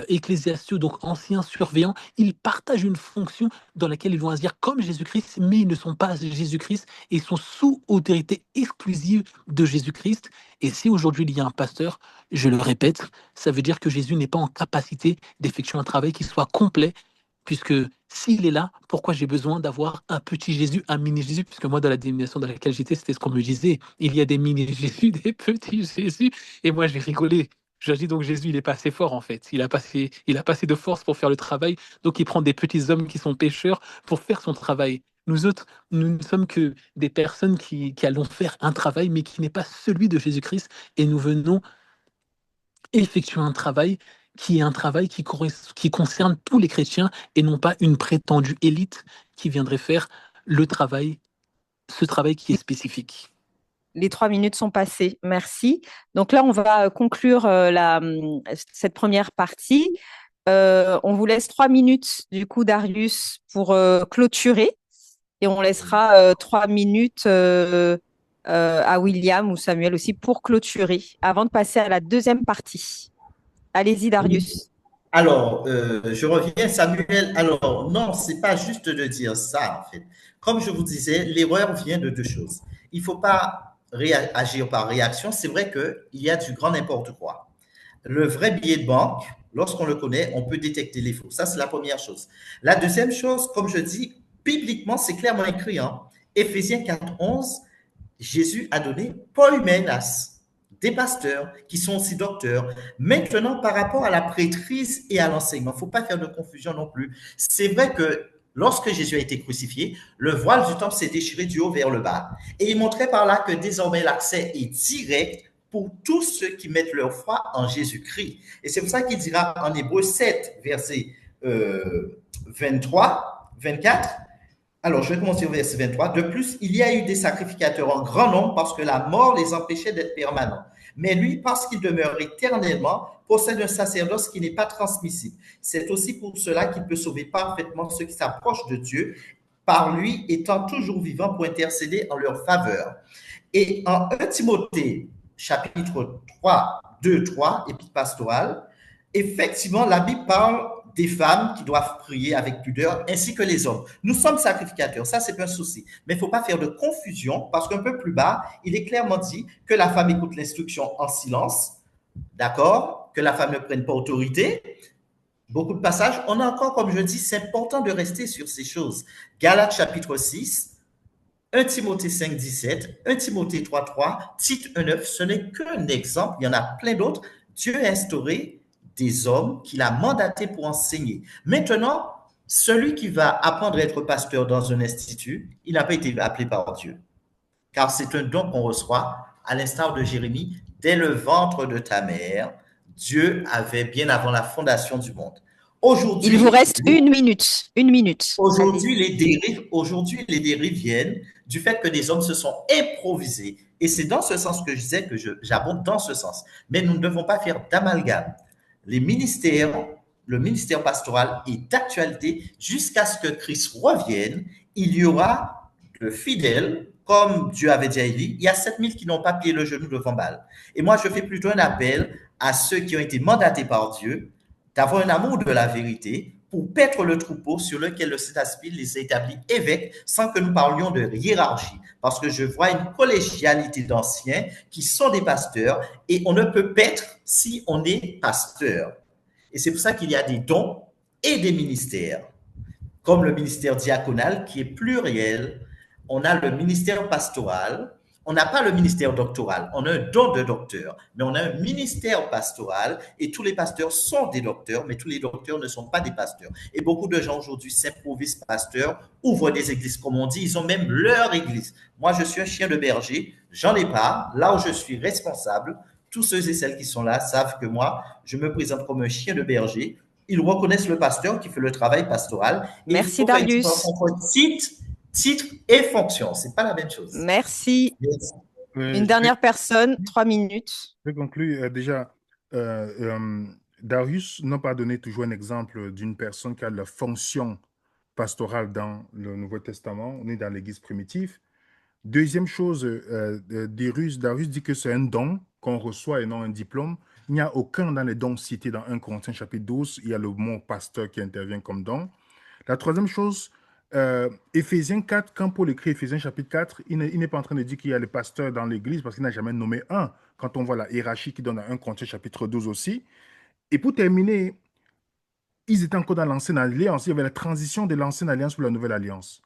ecclésiastiaux, donc anciens surveillants, ils partagent une fonction dans laquelle ils vont agir comme Jésus-Christ, mais ils ne sont pas Jésus-Christ et ils sont sous autorité exclusive de Jésus-Christ. Et si aujourd'hui il y a un pasteur, je le répète, ça veut dire que Jésus n'est pas en capacité d'effectuer un travail qui soit complet, puisque s'il est là, pourquoi j'ai besoin d'avoir un petit Jésus, un mini Jésus, puisque moi dans la dénomination dans laquelle j'étais, c'était ce qu'on me disait, il y a des mini Jésus, des petits Jésus, et moi j'ai rigolé. Je dis donc Jésus, il est pas assez fort en fait. Il a pas assez de force pour faire le travail. Donc il prend des petits hommes qui sont pécheurs pour faire son travail. Nous autres, nous ne sommes que des personnes qui allons faire un travail, mais qui n'est pas celui de Jésus-Christ. Et nous venons effectuer un travail qui est un travail qui concerne tous les chrétiens et non pas une prétendue élite qui viendrait faire ce travail qui est spécifique. Les 3 minutes sont passées. Merci. Donc là, on va conclure cette première partie. On vous laisse 3 minutes, du coup, Darius, pour clôturer. Et on laissera 3 minutes à William ou Samuel aussi pour clôturer, avant de passer à la deuxième partie. Allez-y, Darius. Alors, je reviens, Samuel. Alors, non, c'est pas juste de dire ça, en fait. Comme je vous disais, l'erreur vient de deux choses. Il ne faut pas agir par réaction. C'est vrai qu'il y a du grand n'importe quoi. Le vrai billet de banque, lorsqu'on le connaît, on peut détecter les faux. Ça, c'est la première chose. La deuxième chose, comme je dis, bibliquement, c'est clairement écrit. Éphésiens 4:11, Jésus a donné poiménas, des pasteurs qui sont aussi docteurs. Maintenant, par rapport à la prêtrise et à l'enseignement, il ne faut pas faire de confusion non plus. C'est vrai que lorsque Jésus a été crucifié, le voile du temple s'est déchiré du haut vers le bas. Et il montrait par là que désormais l'accès est direct pour tous ceux qui mettent leur foi en Jésus-Christ. Et c'est pour ça qu'il dira en Hébreux 7, verset 23, 24, alors, je vais commencer au verset 23. De plus, il y a eu des sacrificateurs en grand nombre parce que la mort les empêchait d'être permanents. Mais lui, parce qu'il demeure éternellement, possède un sacerdoce qui n'est pas transmissible. C'est aussi pour cela qu'il peut sauver parfaitement ceux qui s'approchent de Dieu, par lui étant toujours vivant pour intercéder en leur faveur. Et en 1 Timothée, chapitre 3, 2, 3, épître pastorale, effectivement, la Bible parle des femmes qui doivent prier avec pudeur, ainsi que les hommes. Nous sommes sacrificateurs, ça c'est un souci. Mais il ne faut pas faire de confusion, parce qu'un peu plus bas, il est clairement dit que la femme écoute l'instruction en silence, d'accord, que la femme ne prenne pas autorité. Beaucoup de passages. On a encore, comme je dis, c'est important de rester sur ces choses. Galates chapitre 6, 1 Timothée 5, 17, 1 Timothée 3, 3, Tite 1, 9, ce n'est qu'un exemple, il y en a plein d'autres. Dieu a instauré des hommes qu'il a mandatés pour enseigner. Maintenant, celui qui va apprendre à être pasteur dans un institut, il n'a pas été appelé par Dieu. Car c'est un don qu'on reçoit, à l'instar de Jérémie, dès le ventre de ta mère, Dieu avait bien avant la fondation du monde. Aujourd'hui, il vous reste une minute. Une minute. Aujourd'hui, les dérives viennent du fait que des hommes se sont improvisés. Et c'est dans ce sens que je disais que j'abonde dans ce sens. Mais nous ne devons pas faire d'amalgame. Les ministères, le ministère pastoral est d'actualité jusqu'à ce que Christ revienne. Il y aura de fidèles, comme Dieu avait dit à Élie. Il y a 7000 qui n'ont pas plié le genou devant Baal. Et moi, je fais plutôt un appel à ceux qui ont été mandatés par Dieu d'avoir un amour de la vérité pour paître le troupeau sur lequel le Saint-Esprit les a établis évêques sans que nous parlions de hiérarchie. Parce que je vois une collégialité d'anciens qui sont des pasteurs et on ne peut paître si on est pasteur. Et c'est pour ça qu'il y a des dons et des ministères, comme le ministère diaconal qui est pluriel. On a le ministère pastoral. On n'a pas le ministère doctoral, on a un don de docteur, mais on a un ministère pastoral et tous les pasteurs sont des docteurs, mais tous les docteurs ne sont pas des pasteurs. Et beaucoup de gens aujourd'hui s'improvisent pasteurs, ouvrent des églises, comme on dit, ils ont même leur église. Moi, je suis un chien de berger, j'en ai pas, là où je suis responsable, tous ceux et celles qui sont là savent que moi, je me présente comme un chien de berger. Ils reconnaissent le pasteur qui fait le travail pastoral. Et merci Darius. Titre et fonction, c'est pas la même chose. Merci. Yes. Une dernière personne, 3 minutes. Je vais conclure. Déjà, Darius n'a pas donné toujours un exemple d'une personne qui a la fonction pastorale dans le Nouveau Testament. On est dans l'Église primitive. Deuxième chose, Darius dit que c'est un don qu'on reçoit et non un diplôme. Il n'y a aucun dans les dons cités dans 1 Corinthiens chapitre 12. Il y a le mot pasteur qui intervient comme don. La troisième chose, Éphésiens 4, quand Paul écrit Éphésiens chapitre 4, il n'est pas en train de dire qu'il y a les pasteurs dans l'église parce qu'il n'a jamais nommé un. Quand on voit la hiérarchie qui donne à 1 Corinthiens chapitre 12 aussi. Et pour terminer, ils étaient encore dans l'ancienne alliance. Il y avait la transition de l'ancienne alliance pour la nouvelle alliance.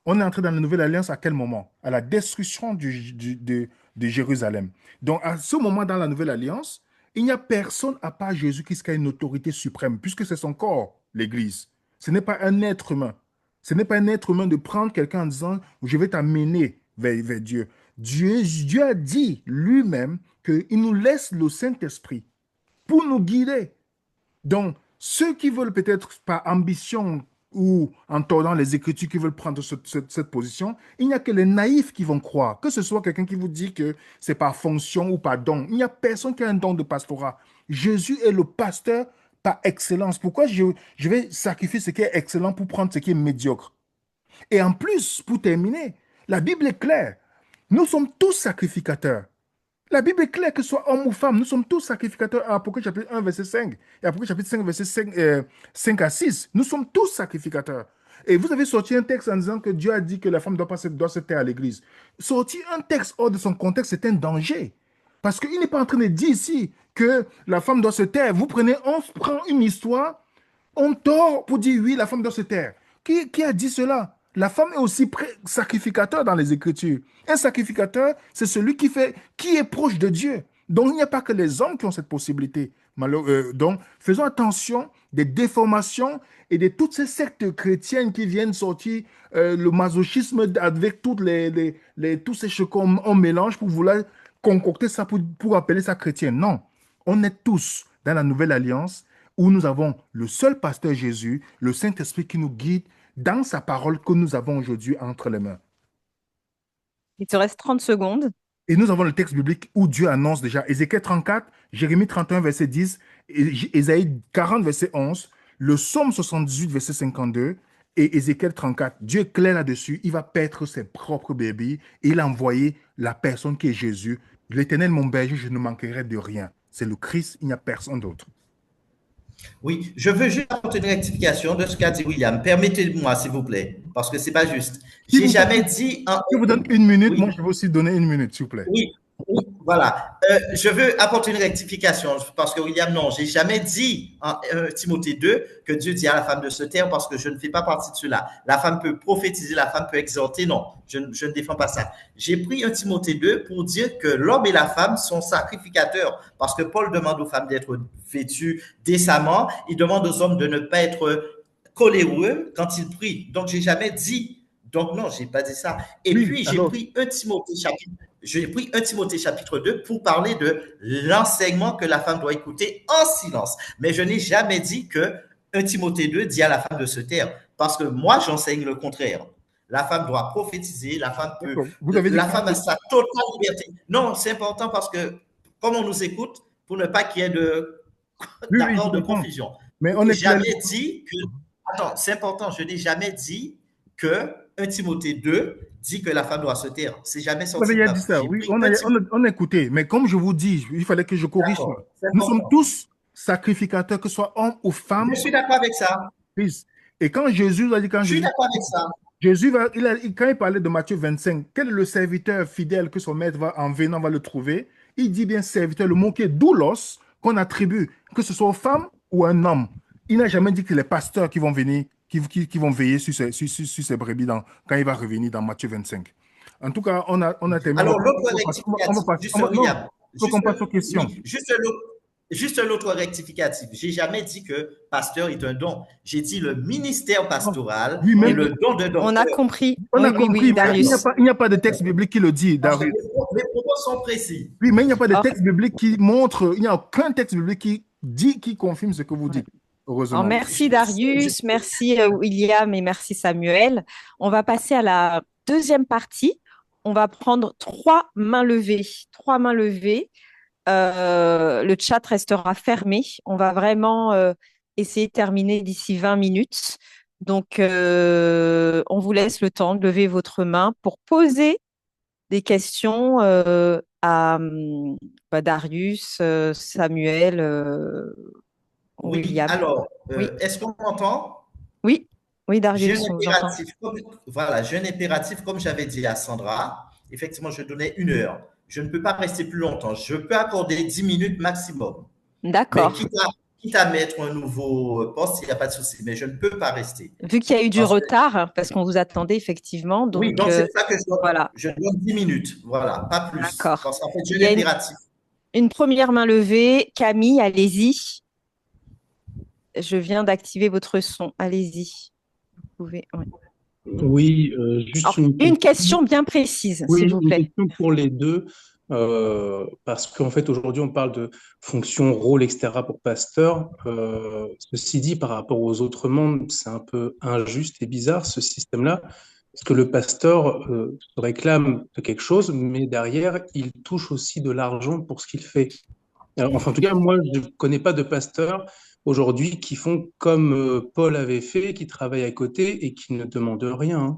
On est entré dans la nouvelle alliance à quel moment? À la destruction de Jérusalem. Donc, à ce moment dans la nouvelle alliance, il n'y a personne à part Jésus qui a une autorité suprême, puisque c'est son corps, l'église. Ce n'est pas un être humain. Ce n'est pas un être humain de prendre quelqu'un en disant « je vais t'amener vers Dieu ». Dieu a dit lui-même qu'il nous laisse le Saint-Esprit pour nous guider. Donc, ceux qui veulent peut-être par ambition ou en tordant les Écritures qui veulent prendre cette position, il n'y a que les naïfs qui vont croire. Que ce soit quelqu'un qui vous dit que c'est par fonction ou par don. Il n'y a personne qui a un don de pastorat. Jésus est le pasteur par excellence. Pourquoi je vais sacrifier ce qui est excellent pour prendre ce qui est médiocre? Et en plus, pour terminer, la Bible est claire. Nous sommes tous sacrificateurs. La Bible est claire, que ce soit homme ou femme, nous sommes tous sacrificateurs. Apocalypse chapitre 1, verset 5. Et Apocalypse chapitre 5, verset 5 à 6. Nous sommes tous sacrificateurs. Et vous avez sorti un texte en disant que Dieu a dit que la femme doit se taire à l'église. Sortir un texte hors de son contexte, c'est un danger. Parce qu'il n'est pas en train de dire ici que la femme doit se taire. On prend une histoire, on tord pour dire oui, la femme doit se taire. Qui a dit cela? La femme est aussi sacrificateur dans les Écritures. Un sacrificateur, c'est celui qui est proche de Dieu. Donc, il n'y a pas que les hommes qui ont cette possibilité. Donc, faisons attention des déformations et de toutes ces sectes chrétiennes qui viennent sortir le masochisme avec tous ces choses qu'on mélange pour vouloir concocter ça pour appeler ça chrétien. Non, on est tous dans la nouvelle alliance où nous avons le seul pasteur Jésus, le Saint-Esprit qui nous guide dans sa parole que nous avons aujourd'hui entre les mains. Il te reste 30 secondes. Et nous avons le texte biblique où Dieu annonce déjà Ézéchiel 34, Jérémie 31, verset 10, Ésaïe 40, verset 11, le Psaume 78, verset 52 et Ézéchiel 34. Dieu est clair là-dessus. Il va paître ses propres bébés et il a envoyé la personne qui est Jésus. L'Éternel, mon berger, je ne manquerai de rien. C'est le Christ, il n'y a personne d'autre. Oui, je veux juste apporter une rectification de ce qu'a dit William. Permettez-moi, s'il vous plaît, parce que ce n'est pas juste. J'ai jamais dit... Je vous donne une minute, oui. Moi je vais aussi donner une minute, s'il vous plaît. Oui, voilà. Je veux apporter une rectification, parce que William, non, j'ai jamais dit en Timothée 2 que Dieu dit à la femme de se taire, parce que je ne fais pas partie de cela. La femme peut prophétiser, la femme peut exhorter, non, je ne défends pas ça. J'ai pris un Timothée 2 pour dire que l'homme et la femme sont sacrificateurs, parce que Paul demande aux femmes d'être vêtues décemment, il demande aux hommes de ne pas être coléreux quand ils prient. Donc, j'ai jamais dit Donc, non, je n'ai pas dit ça. Et Oui, puis, alors, j'ai pris 1 Timothée chapitre 2 pour parler de l'enseignement que la femme doit écouter en silence. Mais je n'ai jamais dit que 1 Timothée 2 dit à la femme de se taire, parce que moi, j'enseigne le contraire. La femme doit prophétiser, d'accord. Vous avez dit la que femme a sa totale liberté. Non, c'est important parce que, comme on nous écoute, pour ne pas qu'il y ait oui, oui, je d'accord, de comprends. confusion. Mais Je on n'ai est clair. jamais dit que, attends, c'est important, je n'ai jamais dit que 1 Timothée 2 dit que la femme doit se taire. C'est jamais Vous avez sorti de déjà ma dit bouche. ça. J'ai Oui, pris 1 Timothée. on a écouté. Mais comme je vous dis, il fallait que je corrige ça. D'accord, c'est Nous sommes important. tous sacrificateurs, que ce soit homme ou Je femme, suis d'accord avec ça. Christ. Et quand Jésus a dit, Je suis d'accord avec ça. Jésus va, quand il parlait de Matthieu 25, quel est le serviteur fidèle que son maître va, en venant va le trouver? Il dit bien serviteur, le mot qui est doulos, qu'on attribue, que ce soit aux femmes ou un homme. Il n'a jamais dit que les pasteurs qui vont venir, qui vont veiller sur ces brebis quand il va revenir dans Matthieu 25. En tout cas, on a terminé. Alors, l'autre On va rectificatif, passer. juste Non, William, il faut qu'on passe aux questions. oui, juste l'autre rectificatif. J'ai jamais dit que pasteur est un don. J'ai dit le ministère pastoral Oui, et même, le don de On a docteur. compris. on a Oui, oui, compris, oui, mais Darius. il n'y a pas de texte biblique qui le dit, Parce que Darius. les propos sont précis. Oui, mais il n'y a pas de Or, texte biblique qui montre, il n'y a aucun texte biblique qui dit, qui confirme ce que vous dites. alors, Heureusement. merci Darius, merci William et merci Samuel. On va passer à la deuxième partie. On va prendre 3 mains levées. 3 mains levées. Le chat restera fermé. On va vraiment essayer de terminer d'ici 20 minutes. Donc, on vous laisse le temps de lever votre main pour poser des questions à Darius, Samuel, Oui, William. alors, Oui, est-ce qu'on m'entend? oui, oui, Jeûne Darius, on vous entend. impératif, voilà, jeûne impératif, comme j'avais dit à Sandra, effectivement, je donnais 1 heure. Je ne peux pas rester plus longtemps. Je peux accorder 10 minutes maximum. Mais D'accord. quitte à mettre un nouveau poste, il n'y a pas de souci. Mais je ne peux pas rester. Vu qu'il y a eu du Parce que- retard, parce qu'on vous attendait effectivement, oui, donc donc c'est ça que voilà, je donne 10 minutes. Voilà, pas plus. d'accord. Parce qu'en fait, Il jeûne y a impératif. une première main levée. Camille, allez-y. Je viens d'activer votre son. Allez-y. Vous pouvez. Ouais. Oui, juste Alors, une question bien précise, oui, s'il vous une plaît. question pour les deux, parce qu'en fait, aujourd'hui, on parle de fonction, rôle, etc. pour pasteur. Ceci dit, par rapport aux autres mondes, c'est un peu injuste et bizarre, ce système-là, parce que le pasteur se réclame de quelque chose, mais derrière, il touche aussi de l'argent pour ce qu'il fait. Alors, enfin, en tout cas, moi, je ne connais pas de pasteurs aujourd'hui qui font comme Paul avait fait, qui travaillent à côté et qui ne demandent rien, hein.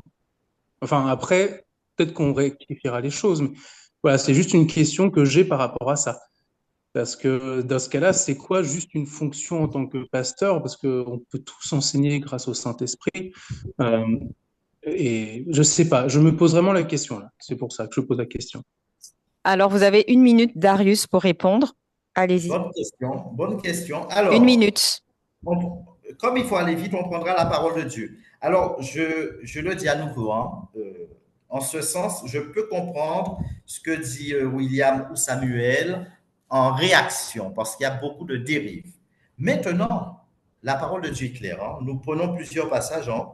Enfin, après, peut-être qu'on rectifiera les choses, mais voilà, c'est juste une question que j'ai par rapport à ça. Parce que dans ce cas-là, c'est quoi juste une fonction en tant que pasteur? Parce qu'on peut tous enseigner grâce au Saint-Esprit. Euh, et je sais pas, je me pose vraiment la question là. C'est pour ça que je pose la question. Alors, vous avez 1 minute, Darius, pour répondre. Allez-y. Bonne question. Bonne question. 1 Alors, minute. comme il faut aller vite, on prendra la parole de Dieu. Alors, je le dis à nouveau, hein, en ce sens, je peux comprendre ce que dit William ou Samuel en réaction, parce qu'il y a beaucoup de dérives. Maintenant, la parole de Dieu est claire, hein. Nous prenons plusieurs passages, hein,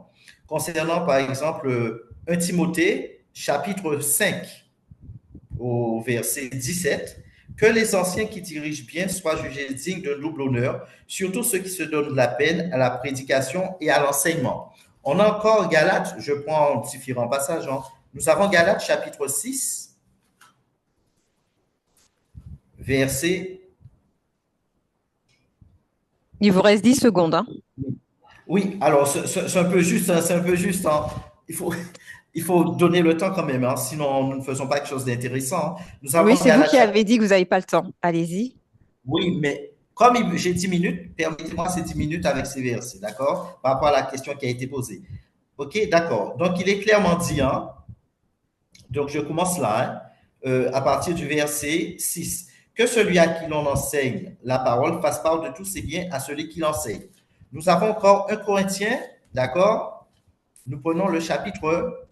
concernant, par exemple, 1 Timothée, chapitre 5, au verset 17. Que les anciens qui dirigent bien soient jugés dignes d'un double honneur, surtout ceux qui se donnent de la peine à la prédication et à l'enseignement. On a encore Galates, je prends différents passages, hein. Nous avons Galates chapitre 6, verset... Il vous reste 10 secondes, hein. Oui, alors c'est un peu juste, hein, c'est un peu juste, hein. Il faut donner le temps quand même, hein, sinon nous ne faisons pas quelque chose d'intéressant, hein. Nous avons Oui, c'est vous Galates qui avez dit que vous n'avez pas le temps. Allez-y. Oui, mais comme j'ai 10 minutes, permettez-moi ces 10 minutes avec ces versets, d'accord? Par rapport à la question qui a été posée. OK, d'accord. Donc, il est clairement dit, hein, donc je commence là, hein, à partir du verset 6. Que celui à qui l'on enseigne la parole fasse part de tous ses biens à celui qui l'enseigne. Nous avons encore 1 Corinthiens, d'accord? Nous prenons le chapitre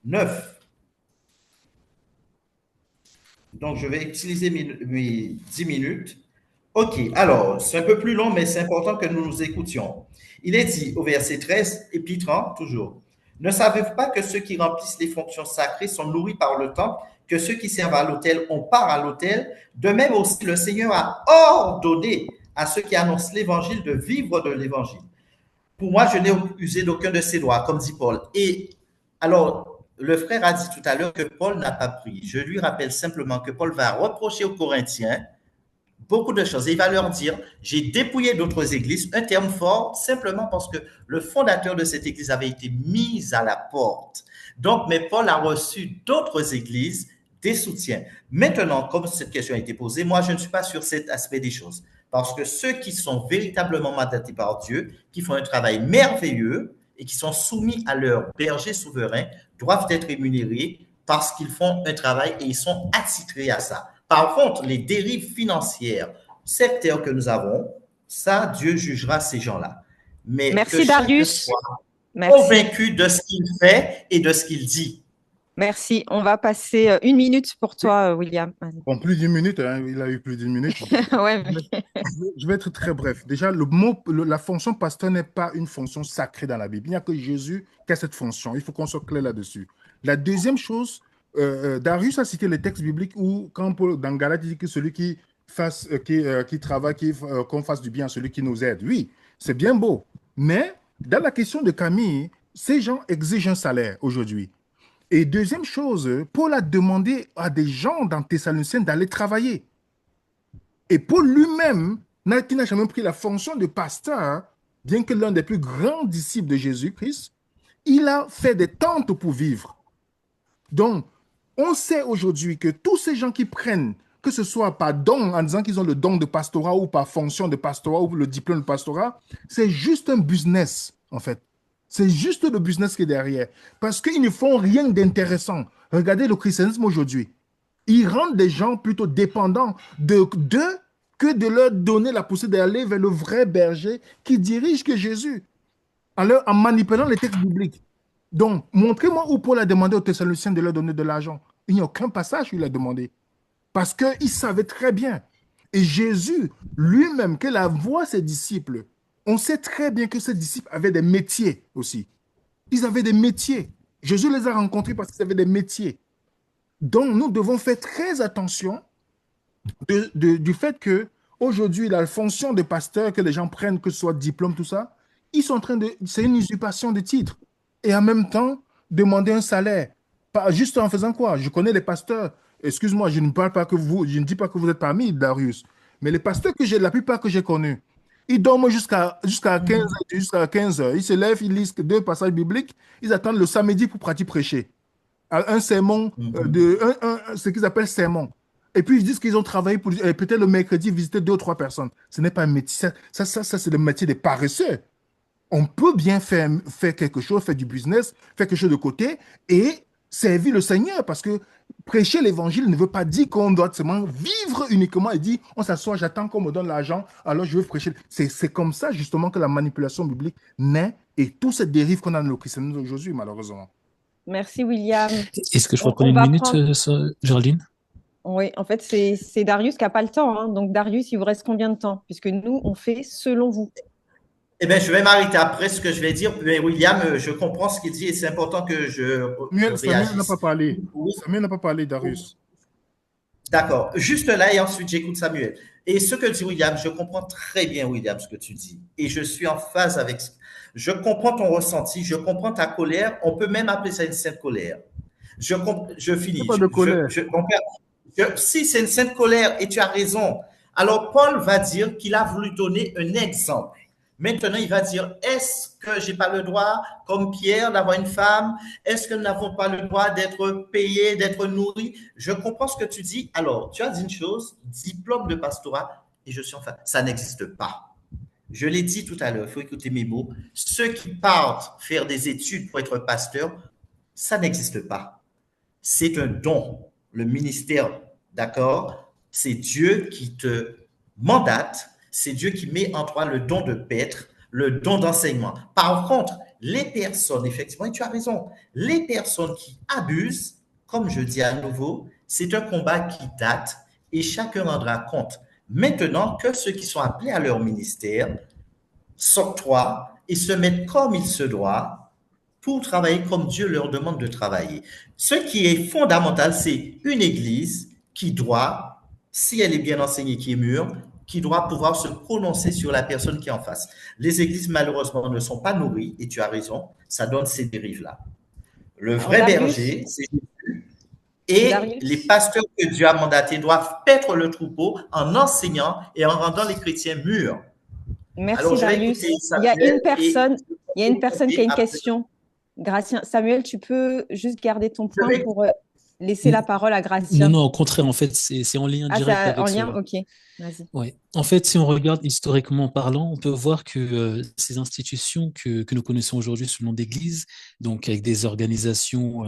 9. Donc, je vais utiliser mes 10 minutes. OK, alors, c'est un peu plus long, mais c'est important que nous nous écoutions. Il est dit au verset 13, épître, hein, toujours. Ne savez-vous pas que ceux qui remplissent les fonctions sacrées sont nourris par le temple, que ceux qui servent à l'autel ont part à l'autel? De même aussi, le Seigneur a ordonné à ceux qui annoncent l'évangile de vivre de l'évangile. Pour moi, je n'ai usé d'aucun de ces droits, comme dit Paul. Et alors, le frère a dit tout à l'heure que Paul n'a pas prié. Je lui rappelle simplement que Paul va reprocher aux Corinthiens beaucoup de choses. Et il va leur dire, j'ai dépouillé d'autres églises, un terme fort, simplement parce que le fondateur de cette église avait été mis à la porte. Donc, mais Paul a reçu d'autres églises, des soutiens. Maintenant, comme cette question a été posée, moi, je ne suis pas sur cet aspect des choses. Parce que ceux qui sont véritablement mandatés par Dieu, qui font un travail merveilleux et qui sont soumis à leur berger souverain, doivent être rémunérés parce qu'ils font un travail et ils sont attitrés à ça. Par contre, les dérives financières, sectaires que nous avons, ça, Dieu jugera ces gens-là. Mais Merci que chacun Darius. soit Merci. convaincu de ce qu'il fait et de ce qu'il dit. Merci. On va passer 1 minute pour toi, William. Vas-y. Bon, plus d'1 minute, hein, il a eu plus d'1 minute. Ouais, mais- Je vais être très bref. Déjà, le mot, la fonction pasteur n'est pas une fonction sacrée dans la Bible. Il n'y a que Jésus qui a cette fonction. Il faut qu'on soit clair là-dessus. La deuxième chose, Darius a cité les textes bibliques où, quand Paul, dans Galates, il dit que celui qui travaille, qu'on fasse du bien à celui qui nous aide. Oui, c'est bien beau. Mais dans la question de Camille, ces gens exigent un salaire aujourd'hui. Et deuxième chose, Paul a demandé à des gens dans Thessaloniciens d'aller travailler. Et Paul lui-même, qui n'a jamais pris la fonction de pasteur, bien que l'un des plus grands disciples de Jésus-Christ, il a fait des tentes pour vivre. Donc, on sait aujourd'hui que tous ces gens qui prennent, que ce soit par don, en disant qu'ils ont le don de pastorat ou par fonction de pastorat ou le diplôme de pastorat, c'est juste un business, en fait. C'est juste le business qui est derrière. Parce qu'ils ne font rien d'intéressant. Regardez le christianisme aujourd'hui. Ils rendent des gens plutôt dépendants d'eux que de leur donner la possibilité d'aller vers le vrai berger qui dirige que Jésus, en manipulant les textes bibliques. Donc, montrez-moi où Paul a demandé aux Thessaloniciens de leur donner de l'argent. Il n'y a aucun passage où il a demandé. Parce qu'il savait très bien. Et Jésus, lui-même, qu'il envoie ses disciples, on sait très bien que ces disciples avaient des métiers aussi. Ils avaient des métiers. Jésus les a rencontrés parce qu'ils avaient des métiers. Donc, nous devons faire très attention du fait que aujourd'hui, la fonction de pasteur que les gens prennent, que ce soit diplôme, tout ça, ils sont en train de... C'est une usurpation de titre. Et en même temps, demander un salaire. Pas, juste en faisant quoi? Je connais les pasteurs. Excuse-moi, je ne dis pas que vous êtes parmi, Darius. Mais les pasteurs la plupart que j'ai connus, ils dorment jusqu'à 15 heures. Ils se lèvent, ils lisent 2 passages bibliques, ils attendent le samedi pour prêcher. Un sermon, ce qu'ils appellent sermon. Et puis ils disent qu'ils ont travaillé pour peut-être le mercredi visiter 2 ou 3 personnes. Ce n'est pas un métier. Ça c'est le métier des paresseux. On peut bien faire quelque chose, faire du business, faire quelque chose de côté et servir le Seigneur parce que prêcher l'évangile ne veut pas dire qu'on doit seulement vivre uniquement et dire on s'assoit, j'attends qu'on me donne l'argent, alors je veux prêcher. C'est comme ça justement que la manipulation biblique naît et toutes ces dérives qu'on a dans le christianisme aujourd'hui, malheureusement. Merci, William. Est-ce que je peux On prendre une va minute, prendre- Géraldine? Oui, en fait, c'est Darius qui n'a pas le temps, hein. Donc, Darius, il vous reste combien de temps? Puisque nous, on fait selon vous. Eh bien, je vais m'arrêter après ce que je vais dire. Mais William, je comprends ce qu'il dit et c'est important que je Samuel n'a réagisse. pas parlé. Oui. Samuel n'a pas parlé, Darius. D'accord. Juste là et ensuite j'écoute Samuel. Et ce que dit William, je comprends très bien, William, ce que tu dis. Et je suis en phase avec ça. Je comprends ton ressenti, je comprends ta colère. On peut même appeler ça une sainte colère. Je finis. Pas de colère. Si c'est une sainte colère et tu as raison, alors Paul va dire qu'il a voulu donner un exemple. Maintenant, il va dire, est-ce que j'ai pas le droit, comme Pierre, d'avoir une femme? Est-ce que nous n'avons pas le droit d'être payés, d'être nourris? Je comprends ce que tu dis. Alors, tu as dit une chose, diplôme de pastorat, et je suis en face. Ça n'existe pas. Je l'ai dit tout à l'heure, il faut écouter mes mots. Ceux qui partent faire des études pour être pasteur, ça n'existe pas. C'est un don. Le ministère, d'accord? C'est Dieu qui te mandate. C'est Dieu qui met en toi le don de paître, le don d'enseignement. Par contre, les personnes, effectivement, et tu as raison, les personnes qui abusent, comme je dis à nouveau, c'est un combat qui date et chacun rendra compte. Maintenant que ceux qui sont appelés à leur ministère s'octroient et se mettent comme il se doit pour travailler comme Dieu leur demande de travailler. Ce qui est fondamental, c'est une église qui doit, si elle est bien enseignée, qui est mûre, qui doit pouvoir se prononcer sur la personne qui est en face. Les églises, malheureusement, ne sont pas nourries, et tu as raison, ça donne ces dérives-là. Le Alors, vrai Darius, berger, c'est Jésus, et Darius, les pasteurs que Dieu a mandatés doivent paître le troupeau en enseignant et en rendant les chrétiens mûrs. merci Alors, je vais Darius. écouter Il y a Samuel une personne, il y a une personne qui a une après, question. Gratien, Samuel, tu peux juste garder ton je point vais pour laisser la parole à Non, Gratien. non, au contraire, en fait, c'est en lien Ah, direct c'est en avec lien? cela. Ok, vas-y. Ouais. En fait, si on regarde historiquement parlant, on peut voir que ces institutions que nous connaissons aujourd'hui sous le nom d'église, donc avec des organisations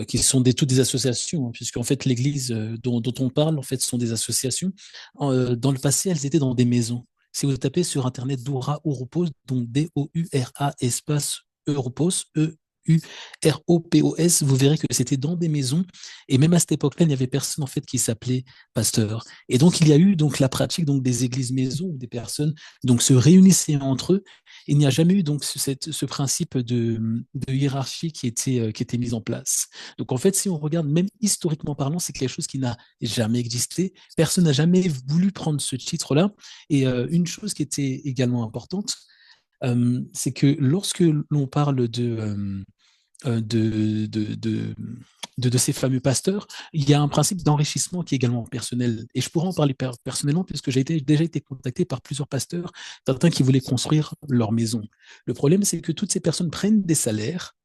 qui sont toutes des associations, hein, puisque en fait l'Église dont on parle, en fait, sont des associations. Dans le passé, elles étaient dans des maisons. Si vous tapez sur Internet Doura Europos, donc Doura espace Europos, Europos, vous verrez que c'était dans des maisons. Et même à cette époque-là, il n'y avait personne en fait qui s'appelait pasteur. Et donc il y a eu donc la pratique donc des églises maisons où des personnes donc se réunissaient entre eux. Il n'y a jamais eu donc ce principe de hiérarchie qui était mis en place. Donc en fait, si on regarde même historiquement parlant, c'est quelque chose qui n'a jamais existé. Personne n'a jamais voulu prendre ce titre-là. Et une chose qui était également importante, c'est que lorsque l'on parle de ces fameux pasteurs, il y a un principe d'enrichissement qui est également personnel. Et je pourrais en parler personnellement puisque déjà été contacté par plusieurs pasteurs, certains qui voulaient construire leur maison. Le problème, c'est que toutes ces personnes prennent des salaires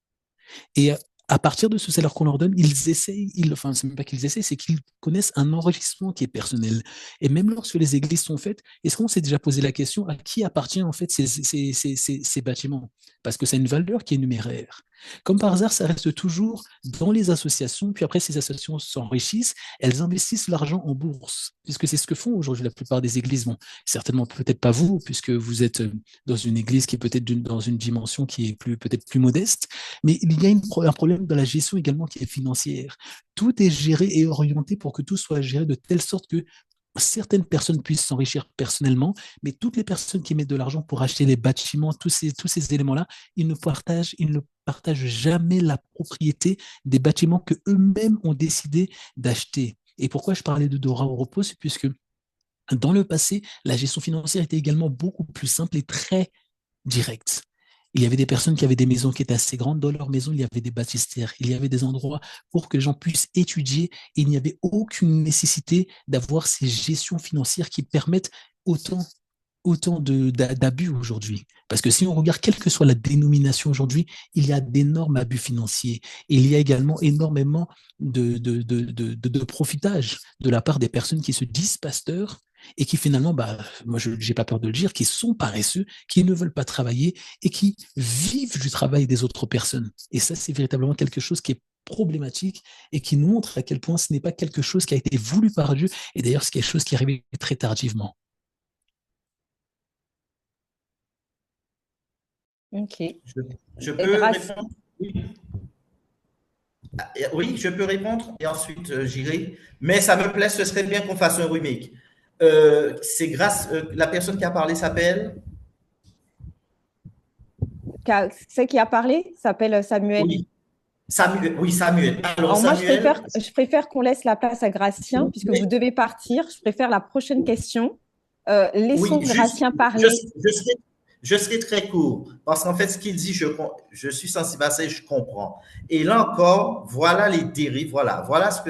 et à partir de ce salaire qu'on leur donne, ils essayent, enfin, c'est même pas qu'ils essayent, c'est qu'ils connaissent un enrichissement qui est personnel. Et même lorsque les églises sont faites, est-ce qu'on s'est déjà posé la question à qui appartient en fait ces bâtiments? Parce que c'est une valeur qui est numéraire. Comme par hasard, ça reste toujours dans les associations, puis après ces associations s'enrichissent, elles investissent l'argent en bourse, puisque c'est ce que font aujourd'hui la plupart des églises. Bon, certainement peut-être pas vous, puisque vous êtes dans une église qui est peut-être dans une dimension qui est peut-être plus modeste, mais il y a un problème dans la gestion également qui est financière. Tout est géré et orienté pour que tout soit géré de telle sorte que certaines personnes puissent s'enrichir personnellement, mais toutes les personnes qui mettent de l'argent pour acheter les bâtiments, tous ces éléments-là, ils ne partagent jamais la propriété des bâtiments que eux-mêmes ont décidé d'acheter. Et pourquoi je parlais de Dora Europos, c'est puisque dans le passé, la gestion financière était également beaucoup plus simple et très directe. Il y avait des personnes qui avaient des maisons qui étaient assez grandes. Dans leur maison, il y avait des baptistères, il y avait des endroits pour que les gens puissent étudier. Et il n'y avait aucune nécessité d'avoir ces gestions financières qui permettent autant d'abus aujourd'hui. Parce que si on regarde quelle que soit la dénomination aujourd'hui, il y a d'énormes abus financiers. Et il y a également énormément de profitage de la part des personnes qui se disent pasteurs et qui finalement, moi je n'ai pas peur de le dire, qui sont paresseux, qui ne veulent pas travailler et qui vivent du travail des autres personnes. Et ça, c'est véritablement quelque chose qui est problématique et qui nous montre à quel point ce n'est pas quelque chose qui a été voulu par Dieu. Et d'ailleurs, c'est quelque chose qui est arrivé très tardivement. Ok. Je peux répondre? Oui, je peux répondre et ensuite j'irai. Mais ça me plaît, ce serait bien qu'on fasse un remake. C'est grâce, la personne qui a parlé s'appelle? Celle qui a parlé s'appelle Samuel. Oui, Samuel. Oui, Samuel. Alors moi, je préfère qu'on laisse la place à Gratien, puisque vous devez partir. Je préfère la prochaine question. Laissons Gratien parler. Je serai très court, parce qu'en fait, ce qu'il dit, je suis sensible à ça et je comprends. Et là encore, voilà les dérives, voilà ce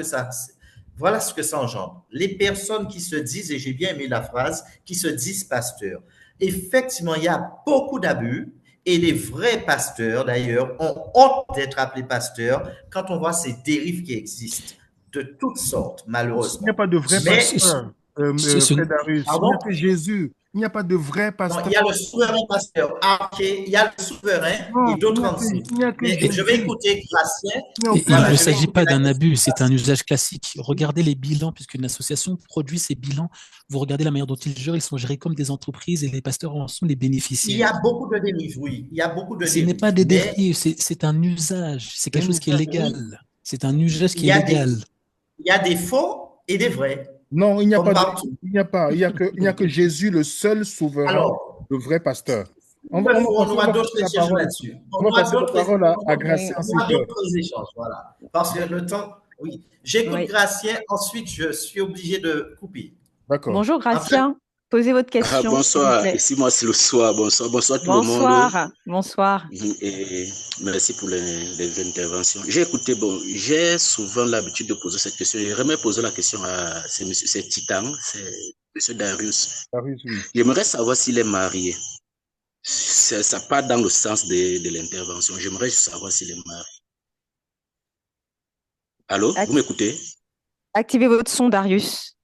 que ça engendre. Les personnes qui se disent, et j'ai bien aimé la phrase, qui se disent pasteurs. Effectivement, il y a beaucoup d'abus, et les vrais pasteurs, d'ailleurs, ont honte d'être appelés pasteurs quand on voit ces dérives qui existent, de toutes sortes, malheureusement. Il n'y a pas de vrai pasteur, Frère Darius. Il n'y a que Jésus. Il n'y a pas de vrai pasteur. Non, il y a le souverain pasteur. Ah, ok, il y a le souverain et d'autres enseignes. Mais je vais écouter Gratien. Il ne s'agit pas d'un abus, c'est un usage classique. Regardez les bilans, puisque une association produit ces bilans. Vous regardez la manière dont ils gèrent, ils sont gérés comme des entreprises et les pasteurs en sont les bénéficiaires. Il y a beaucoup de dérives, oui. Il y a beaucoup de dérives. Ce n'est pas des dérives, c'est un usage. C'est quelque chose qui est légal. Oui. C'est un usage qui est légal. Il y a des faux et des vrais. Non, il n'y a pas. Il n'y a que Jésus, le seul souverain, le vrai pasteur. On aura va d'autres passer la échanges parole. là-dessus. On va passer la parole à Oui, Gracien On s'il aura te plaît. d'autres échanges, voilà. Parce que le temps, oui. J'écoute oui. Gracien, ensuite je suis obligé de couper. D'accord. Bonjour En fait, Gratien, posez votre question, s'il vous Bonsoir, plaît. ici moi c'est le soir. Bonsoir, bonsoir tout le monde. Bonsoir, bonsoir. Et merci pour les interventions. J'ai écouté, bon, j'ai souvent l'habitude de poser cette question. J'aimerais poser la question à c'est Titan, c'est monsieur Darius. Darius, oui. J'aimerais savoir s'il est marié. Ça part dans le sens de l'intervention. J'aimerais savoir s'il est marié. Allô, vous m'écoutez? Activez votre son, Darius.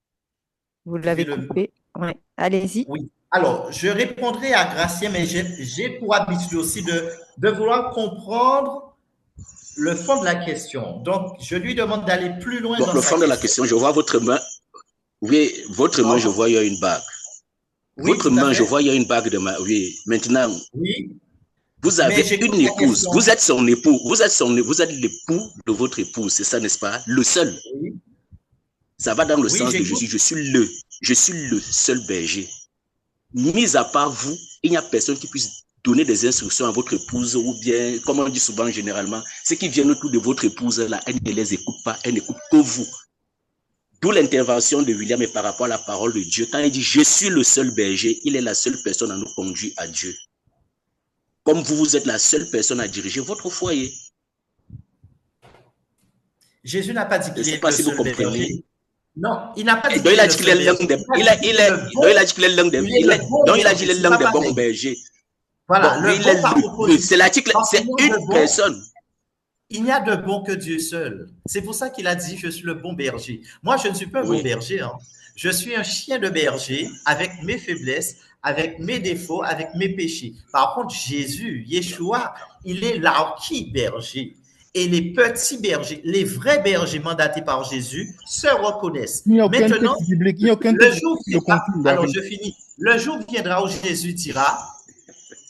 Vous l'avez le- coupé. Ouais. Allez-y. Oui. Alors, je répondrai à Gracien, mais j'ai pour habitude aussi de vouloir comprendre le fond de la question. Donc, je lui demande d'aller plus loin Bon, dans le sa fond de la question. question, je vois votre main. Oui, votre main, je Pardon? vois, il y a une bague. Oui, Votre tout à main, je fait. vois, il y a une bague de main. Oui, maintenant, Oui, vous mais avez j'écoute une la épouse. question. Vous êtes son époux. Vous êtes l'époux de votre épouse. C'est ça, n'est-ce pas? Le seul. Oui, Ça va dans le oui, sens de j'écoute. Jésus. Je suis le seul berger. Mis à part vous, il n'y a personne qui puisse donner des instructions à votre épouse ou bien, comme on dit souvent généralement, ceux qui viennent autour de votre épouse, là, elle ne les écoute pas, elle n'écoute que vous. D'où l'intervention de William et par rapport à la parole de Dieu. Quand il dit, je suis le seul berger, il est la seule personne à nous conduire à Dieu. Comme vous êtes la seule personne à diriger votre foyer. Jésus n'a pas dit Je ne qu'il sais est pas le si vous seul comprenez. berger. Non, il n'a pas dit Donc qu'il il est a le dit qu'il seul est berger. l'un des, Il a dit qu'il est le bon. il a dit qu'il est l'un des, Il est le bon donc il a dit berger. qu'il est l'un C'est des pas bons pareil. bergers. Voilà, Bon, lui, le il est bon par c'est opposition. l'article, Parce c'est qu'il y a une de bon, personne. il n'y a de bon que Dieu seul. C'est pour ça qu'il a dit, je suis le bon berger. Moi, je ne suis pas un bon Oui. berger. Hein. Je suis un chien de berger avec mes faiblesses, avec mes défauts, avec mes péchés. Par contre, Jésus, Yeshua, il est l'archi-berger. Et les petits bergers, les vrais bergers mandatés par Jésus, se reconnaissent. Il n'y a aucun Maintenant, texte biblique, il n'y a aucun le texte jour biblique qui le viendra, conclut, alors Darius. je finis, le jour viendra où Jésus dira,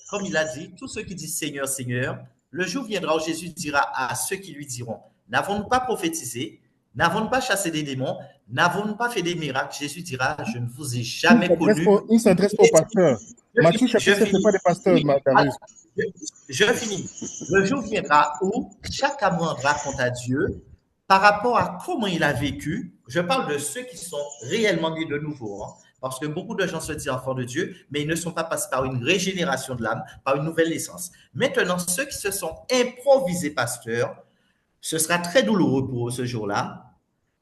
comme il a dit, tous ceux qui disent Seigneur, Seigneur, le jour viendra où Jésus dira à ceux qui lui diront, n'avons-nous pas prophétisé, n'avons-nous pas chassé des démons, n'avons-nous pas fait des miracles? Jésus dira, je ne vous ai jamais connu. Il ne s'adresse pas aux pasteurs. Matthieu Je chapitre 7, ce n'est finis. pas des pasteurs, Darius. Je finis. Le jour viendra où chacun rendra compte à Dieu par rapport à comment il a vécu. Je parle de ceux qui sont réellement nés de nouveau. Hein, parce que beaucoup de gens se disent enfants de Dieu, mais ils ne sont pas passés par une régénération de l'âme, par une nouvelle naissance. Maintenant, ceux qui se sont improvisés pasteurs, ce sera très douloureux pour eux ce jour-là.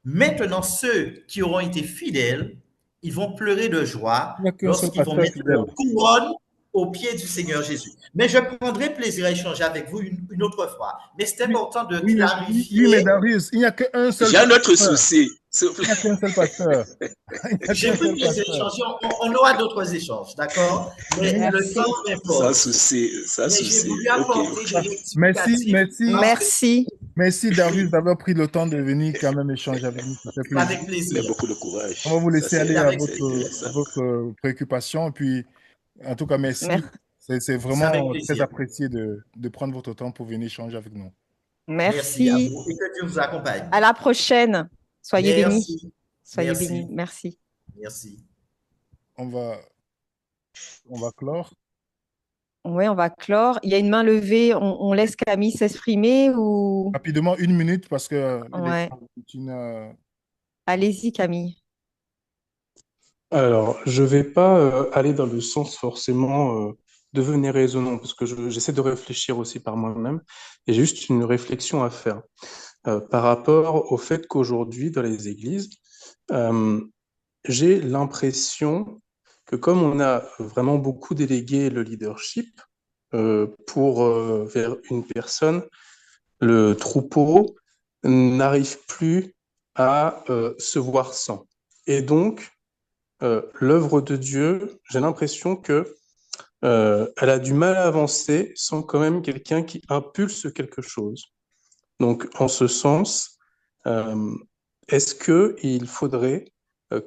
Maintenant, ceux qui auront été fidèles, ils vont pleurer de joie Il n'y a qu'un seul lorsqu'ils vont pasteur mettre fidèle. leur couronne aux pieds du Seigneur Jésus. Mais je prendrai plaisir à échanger avec vous une autre fois. Mais c'est important de clarifier. Oui, mais Darius, il n'y a qu'un seul J'ai un autre pasteur. souci. Il n'y a qu'un seul pasteur. J'ai pris plaisir à échanger. On aura d'autres échanges, d'accord? Mais le temps Sans m'importe. souci, sans Mais j'ai souci. voulu Ok. apporter des rectificatifs. Merci. Merci Darius d'avoir pris le temps de venir quand même échanger avec nous. Ça fait plaisir. Avec plaisir. Beaucoup de courage. On va vous laisser aller à c'est intéressant. votre préoccupation. Et puis, en tout cas, merci. C'est C'est avec vraiment plaisir. très apprécié de prendre votre temps pour venir échanger avec nous. Merci à Merci. vous et que Dieu vous accompagne. À la prochaine. Soyez bénis. Merci. Soyez Merci. bénis. Merci. Merci. On va clore. Oui, on va clore. Il y a une main levée. On laisse Camille s'exprimer ou... Rapidement, 1 minute parce que Ouais. Allez-y, Camille. Alors, je ne vais pas aller dans le sens forcément devenir raisonnant, parce que j'essaie de réfléchir aussi par moi-même, et j'ai juste une réflexion à faire par rapport au fait qu'aujourd'hui, dans les églises, j'ai l'impression que comme on a vraiment beaucoup délégué le leadership vers une personne, le troupeau n'arrive plus à se voir sans. Et donc, l'œuvre de Dieu, j'ai l'impression que elle a du mal à avancer sans quand même quelqu'un qui impulse quelque chose. Donc, en ce sens, est-ce qu'il faudrait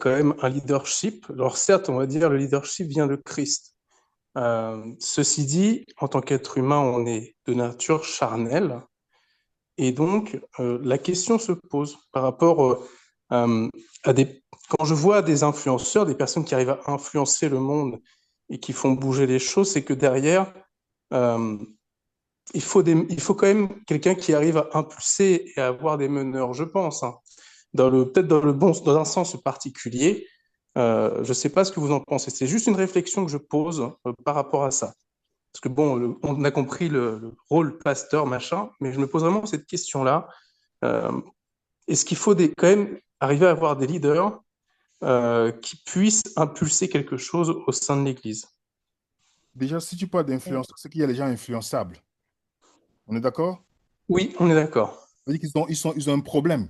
quand même un leadership? Alors certes, on va dire le leadership vient de Christ. Ceci dit, en tant qu'être humain, on est de nature charnelle. Et donc, la question se pose par rapport à des... Quand je vois des influenceurs, des personnes qui arrivent à influencer le monde et qui font bouger les choses, c'est que derrière, euh, il faut quand même quelqu'un qui arrive à impulser et à avoir des meneurs, je pense, hein. Peut-être dans un sens particulier. Je ne sais pas ce que vous en pensez. C'est juste une réflexion que je pose par rapport à ça. Parce que bon, on a compris le rôle pasteur, machin, mais je me pose vraiment cette question-là. Euh, Est-ce qu'il faut quand même arriver à avoir des leaders qui puissent impulser quelque chose au sein de l'Église? Déjà, si tu parles d'influence, c'est qu'il y a les gens influençables. On est d'accord? Oui, on est d'accord. Ça veut dire ils ont un problème.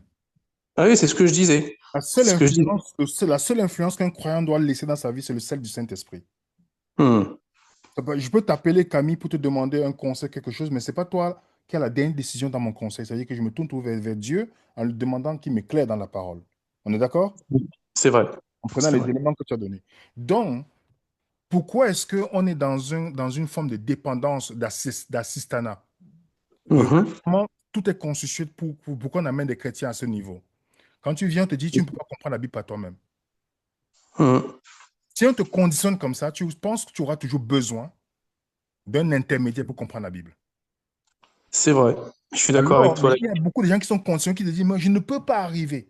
Ah oui, c'est ce que je disais. La C'est ce que je disais. seule influence qu'un croyant doit laisser dans sa vie, c'est le sel du Saint-Esprit. Hmm. Je peux t'appeler Camille pour te demander un conseil, quelque chose, mais ce n'est pas toi qui as la dernière décision dans mon conseil. C'est-à-dire que je me tourne vers Dieu en lui demandant qu'il m'éclaire dans la parole. On est d'accord? Oui, c'est vrai. En prenant C'est les vrai. éléments que tu as donnés. Donc, pourquoi est-ce qu'on est dans une forme de dépendance d'assistanat? Mhm. Comment tout est constitué pour qu'on amène des chrétiens à ce niveau? Quand tu viens, on te dit, tu ne peux pas comprendre la Bible par toi-même. Mhm. Si on te conditionne comme ça, tu penses que tu auras toujours besoin d'un intermédiaire pour comprendre la Bible. C'est vrai. Je suis d'accord avec Alors, toi là. il y a beaucoup de gens qui sont conscients, qui te disent, moi, je ne peux pas arriver.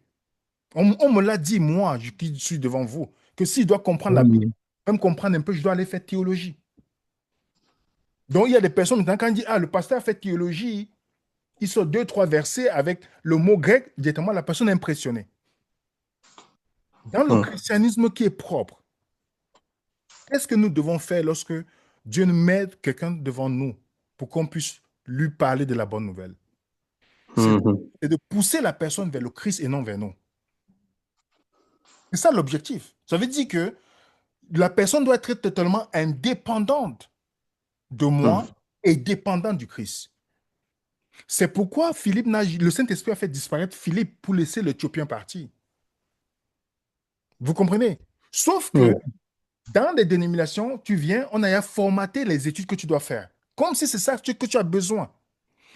On me l'a dit, moi, qui suis devant vous, que s'il doit comprendre la Bible, Mhm. même comprendre un peu, je dois aller faire théologie. Donc, il y a des personnes, maintenant, quand on dit, ah, le pasteur a fait théologie, il sort deux, trois versets avec le mot grec, directement, la personne est impressionnée. Dans le Mhm. christianisme qui est propre, qu'est-ce que nous devons faire lorsque Dieu nous met quelqu'un devant nous pour qu'on puisse lui parler de la bonne nouvelle? C'est Mhm. c'est de pousser la personne vers le Christ et non vers nous. C'est ça l'objectif. Ça veut dire que la personne doit être totalement indépendante de moi Mhm. et dépendante du Christ. C'est pourquoi le Saint-Esprit a fait disparaître Philippe pour laisser l'Éthiopien partir. Vous comprenez? Sauf que Oui. dans les dénominations, tu viens, on a formaté les études que tu dois faire. Comme si c'est ça que tu as besoin.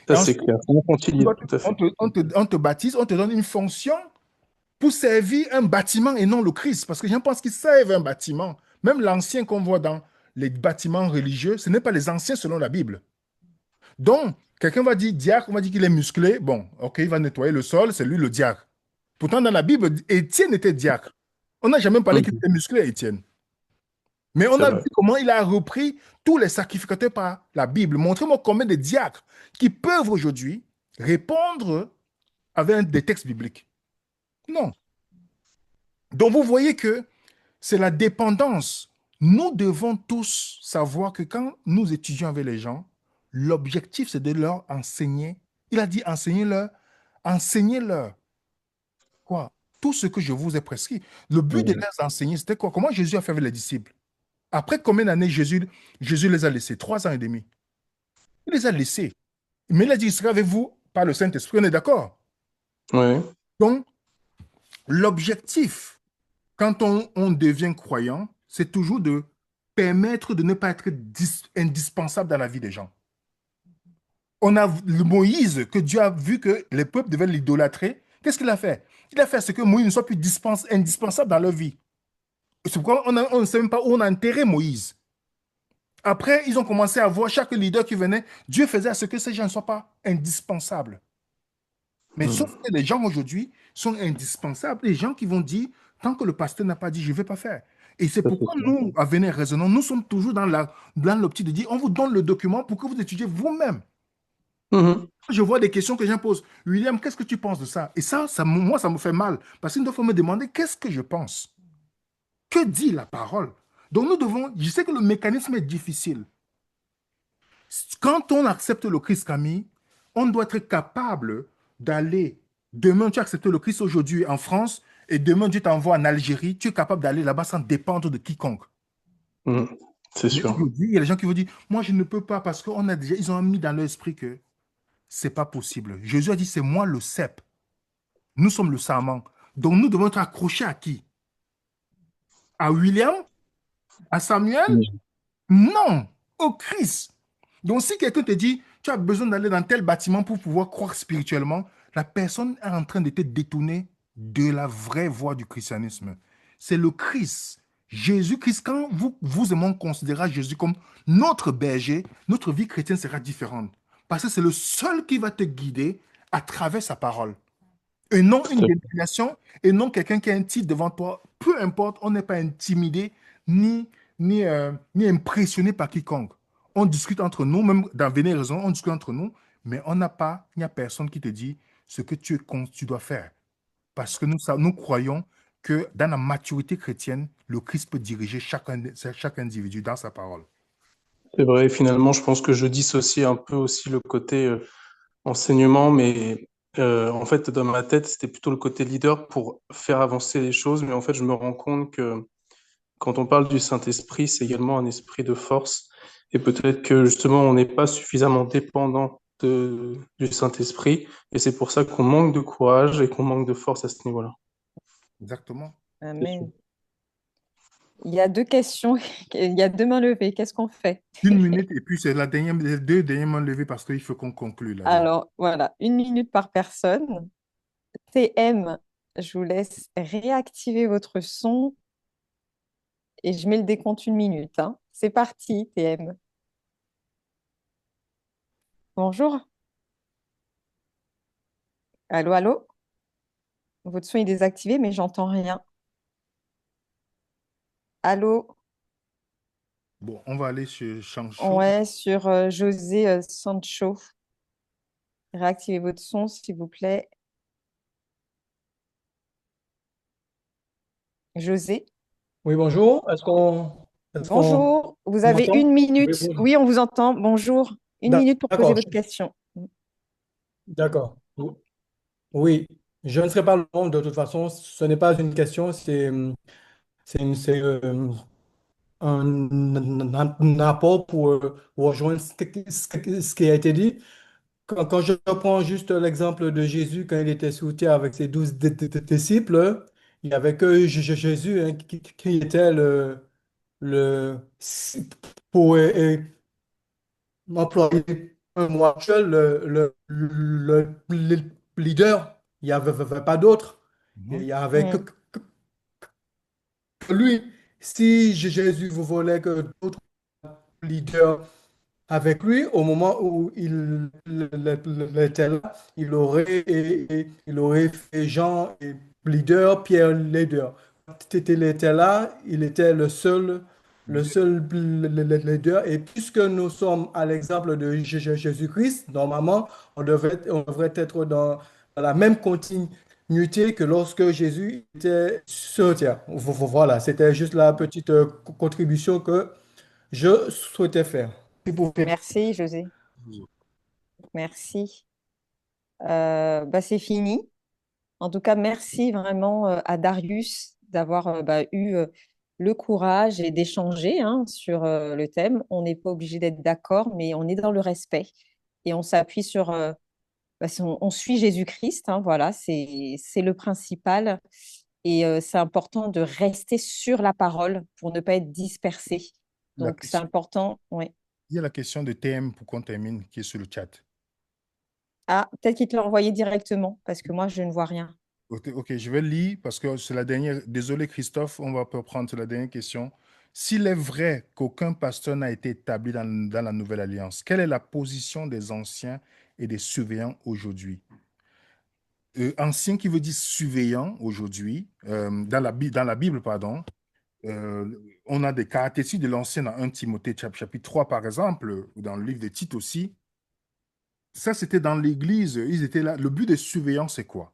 Et Ça, c'est ensuite, clair. On continue, tout à fait. on te baptise, on te donne une fonction pour servir un bâtiment et non le Christ. Parce que je pense qu'ils servent un bâtiment. Même l'ancien qu'on voit dans les bâtiments religieux, ce n'est pas les anciens selon la Bible. Donc, quelqu'un va dire diacre, on va dire qu'il est musclé. Bon, ok, il va nettoyer le sol, c'est lui le diacre. Pourtant, dans la Bible, Étienne était diacre. On n'a jamais parlé qu'il Mhm. était musclé, Étienne. Mais on C'est a vu vrai. comment il a repris tous les sacrificateurs par la Bible. Montrez-moi combien de diacres qui peuvent aujourd'hui répondre avec des textes bibliques. Non. Donc, vous voyez que c'est la dépendance. Nous devons tous savoir que quand nous étudions avec les gens, l'objectif, c'est de leur enseigner. Il a dit enseignez-leur quoi? Tout ce que je vous ai prescrit. Le but de Mhm. leur enseigner, c'était quoi? Comment Jésus a fait avec les disciples? Après combien d'années Jésus les a laissés? 3 ans et demi. Il les a laissés. Mais il a dit, il sera avec vous par le Saint-Esprit. On est d'accord? Oui. Donc, l'objectif, quand on devient croyant, c'est toujours de permettre de ne pas être indispensable dans la vie des gens. On a le Moïse, que Dieu a vu que les peuples devaient l'idolâtrer. Qu'est-ce qu'il a fait? Il a fait ce que Moïse ne soit plus indispensable dans leur vie. C'est pourquoi on ne sait même pas où on a enterré Moïse. Après, ils ont commencé à voir chaque leader qui venait, Dieu faisait à ce que ces gens ne soient pas indispensables. Mais sauf Mhm. que les gens aujourd'hui sont indispensables. Les gens qui vont dire, tant que le pasteur n'a pas dit, je ne vais pas faire. Et c'est Ça, c'est pourquoi clair. nous, à Venir Raisonnons, nous sommes toujours dans l'optique de dire, on vous donne le document pour que vous étudiez vous-même. Mhm. Je vois des questions que les gens posent. William, qu'est-ce que tu penses de ça? Et moi, ça me fait mal. Parce qu'il faut me demander, qu'est-ce que je pense? Que dit la parole? Donc nous devons, je sais que le mécanisme est difficile. Quand on accepte le Christ, Camille, on doit être capable d'aller. Demain, tu acceptes le Christ aujourd'hui en France et demain, Dieu t'envoie en Algérie. Tu es capable d'aller là-bas sans dépendre de quiconque. Mhm. C'est Mais sûr. aujourd'hui, il y a des gens qui vont dire, moi, je ne peux pas parce ils ont mis dans leur esprit que c'est pas possible. Jésus a dit, c'est moi le cep. Nous sommes le sarment. Donc, nous devons être accrochés à qui? À William? À Samuel? Mhm. Non, au Christ. Donc, si quelqu'un te dit, tu as besoin d'aller dans tel bâtiment pour pouvoir croire spirituellement, la personne est en train de te détourner de la vraie voie du christianisme. C'est le Christ Jésus-Christ, quand vous et moi on considérera Jésus comme notre berger, notre vie chrétienne sera différente. Parce que c'est le seul qui va te guider à travers sa parole. Et non une Tout à fait. dénomination, et non quelqu'un qui a un titre devant toi. Peu importe, on n'est pas intimidé ni impressionné par quiconque. On discute entre nous, même dans Vénéraison, on discute entre nous, mais il n'y a personne qui te dit ce que tu dois faire. Parce que nous croyons que dans la maturité chrétienne, le Christ peut diriger chaque individu dans sa parole. C'est vrai, finalement, je pense que je dissocie un peu aussi le côté enseignement, mais en fait, dans ma tête, c'était plutôt le côté leader pour faire avancer les choses. Mais en fait, je me rends compte que quand on parle du Saint-Esprit, c'est également un esprit de force. Et peut-être que justement, on n'est pas suffisamment dépendant du Saint-Esprit. Et c'est pour ça qu'on manque de courage et qu'on manque de force à ce niveau-là. Exactement. C'est sûr. Amen. Il y a 2 questions, il y a 2 mains levées. Qu'est-ce qu'on fait? Une minute, et puis c'est les deux dernières mains levées parce qu'il faut qu'on conclue là. Alors, voilà, 1 minute par personne. TM, je vous laisse réactiver votre son et je mets le décompte 1 minute, hein. C'est parti, TM. Bonjour. Allô, allô? Votre son est désactivé, mais j'entends rien. Allô? Bon, on va aller sur Chancho. Ouais, sur José Sancho. Réactivez votre son, s'il vous plaît. José, Oui, bonjour. Est-ce qu'on bonjour. Vous on avez 1 m'entend? Oui, minute. bonjour. Oui, on vous entend. Bonjour. 1 minute pour poser D'accord, votre question. d'accord. Oui, je ne serai pas long de toute façon. Ce n'est pas une question, c'est un apport pour rejoindre ce qui a été dit. Quand je prends juste l'exemple de Jésus, quand il était sous terre avec ses 12 disciples, il n'y avait que Jésus, hein, qui était le pour employer un mot actuel, le leader. Il n'y avait pas d'autre. Il Mhm. n'y avait Hmm. que lui. Si Jésus vous voulait que d'autres leaders avec lui, au moment où était là, il aurait fait Jean leader, Pierre leader. Quand il était là, il était le seul leader. Et puisque nous sommes à l'exemple de Jésus-Christ, normalement, on devrait être dans la même continuité que lorsque Jésus était sur terre. Voilà, c'était juste la petite contribution que je souhaitais faire. Si vous pouvez. Merci, José. Merci. Bah, c'est fini. En tout cas, merci vraiment à Darius d'avoir eu le courage et d'échanger hein, sur le thème. On n'est pas obligé d'être d'accord, mais on est dans le respect et on s'appuie sur, on suit Jésus-Christ. Hein, voilà, c'est le principal. Et c'est important de rester sur la parole pour ne pas être dispersé. La Donc, c'est question, important. Ouais. il y a la question de TM pour qu'on termine qui est sur le chat. Ah, peut-être qu'il te l'a envoyé directement parce que moi, je ne vois rien. Ok, ok, je vais lire parce que c'est la dernière. Désolé Christophe, on va reprendre la dernière question. S'il est vrai qu'aucun pasteur n'a été établi dans la nouvelle alliance, quelle est la position des anciens et des surveillants aujourd'hui? Ancien qui veut dire surveillant aujourd'hui, dans la Bible, pardon, euh, on a des caractéristiques de l'ancien dans 1 Timothée chapitre 3 par exemple, ou dans le livre de Tite aussi. Ça, c'était dans l'église, ils étaient là. Le but des surveillants, c'est quoi?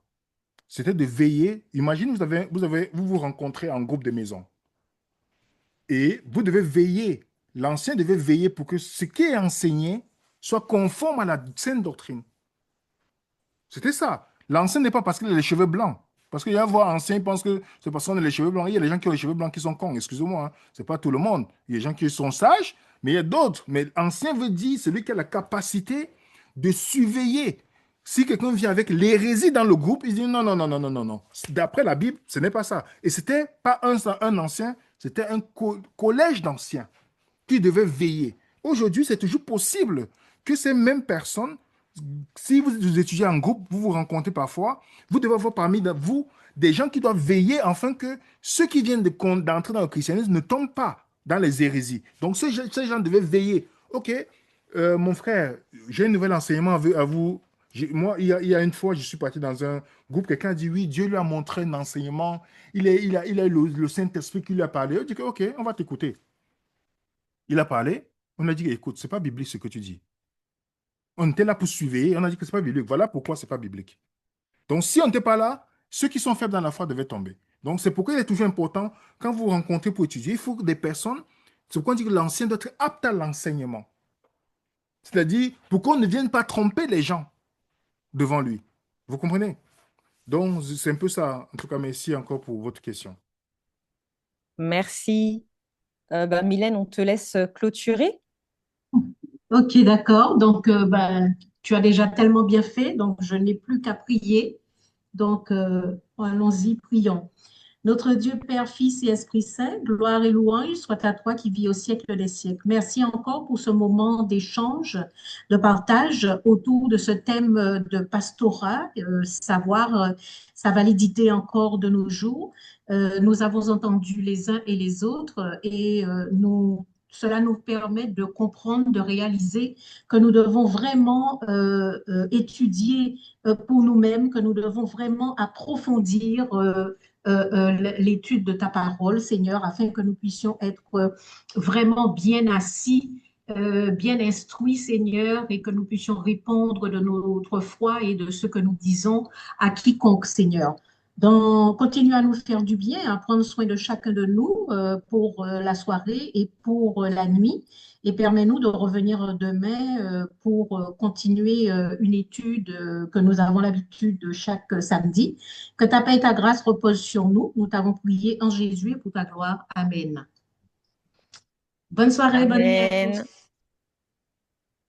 C'était de veiller. Imagine, vous vous rencontrez en groupe de maison et vous devez veiller. L'ancien devait veiller pour que ce qui est enseigné soit conforme à la saine doctrine. C'était ça. L'ancien n'est pas parce qu'il a les cheveux blancs. Parce qu'il y a voir ancien, il pense que c'est parce qu'on a les cheveux blancs. Il y a les gens qui ont les cheveux blancs qui sont cons. Excusez-moi, hein. C'est pas tout le monde. Il y a des gens qui sont sages, mais il y a d'autres. Mais ancien veut dire celui qui a la capacité de surveiller. Si quelqu'un vient avec l'hérésie dans le groupe, il dit non, non, non, non, non, non, non. D'après la Bible, ce n'est pas ça. Et c'était pas un ancien, c'était un collège d'anciens qui devaient veiller. Aujourd'hui, c'est toujours possible que ces mêmes personnes si vous étudiez en groupe, vous vous rencontrez parfois, vous devez avoir parmi vous des gens qui doivent veiller afin que ceux qui viennent d'entrer dans le christianisme ne tombent pas dans les hérésies. Donc, ces gens devaient veiller. OK, mon frère, j'ai un nouvel enseignement à vous. Moi, il y a une fois, je suis parti dans un groupe, quelqu'un a dit, oui, Dieu lui a montré un enseignement, il a le Saint-Esprit qui lui a parlé. Je dis, OK, on va t'écouter. Il a parlé, on a dit, écoute, c'est pas biblique ce que tu dis. On était là pour suivre, on a dit que c'est pas biblique. Voilà pourquoi c'est pas biblique. Donc, si on n'était pas là, ceux qui sont faibles dans la foi devaient tomber. Donc, c'est pourquoi il est toujours important, quand vous vous rencontrez pour étudier, il faut que des personnes, c'est pourquoi on dit que l'ancien doit être apte à l'enseignement. C'est-à-dire, pour qu'on ne vienne pas tromper les gens devant lui. Vous comprenez? Donc, c'est un peu ça. En tout cas, merci encore pour votre question. Merci. Mylène, on te laisse clôturer. Ok, d'accord. Donc, tu as déjà tellement bien fait, donc je n'ai plus qu'à prier. Donc, allons-y, prions. Notre Dieu, Père, Fils et Esprit Saint, gloire et louange soit à toi qui vis au siècle des siècles. Merci encore pour ce moment d'échange, de partage autour de ce thème de pastorat, savoir sa validité encore de nos jours. Nous avons entendu les uns et les autres et cela nous permet de comprendre, de réaliser que nous devons vraiment étudier pour nous-mêmes, que nous devons vraiment approfondir l'étude de ta parole, Seigneur, afin que nous puissions être vraiment bien assis, bien instruits, Seigneur, et que nous puissions répondre de notre foi et de ce que nous disons à quiconque, Seigneur. Donc, continue à nous faire du bien, à prendre soin de chacun de nous pour la soirée et pour la nuit. Et permets-nous de revenir demain pour continuer une étude que nous avons l'habitude de chaque samedi. Que ta paix et ta grâce reposent sur nous. Nous t'avons prié en Jésus et pour ta gloire. Amen. Bonne soirée, bonne nuit à tous. Amen.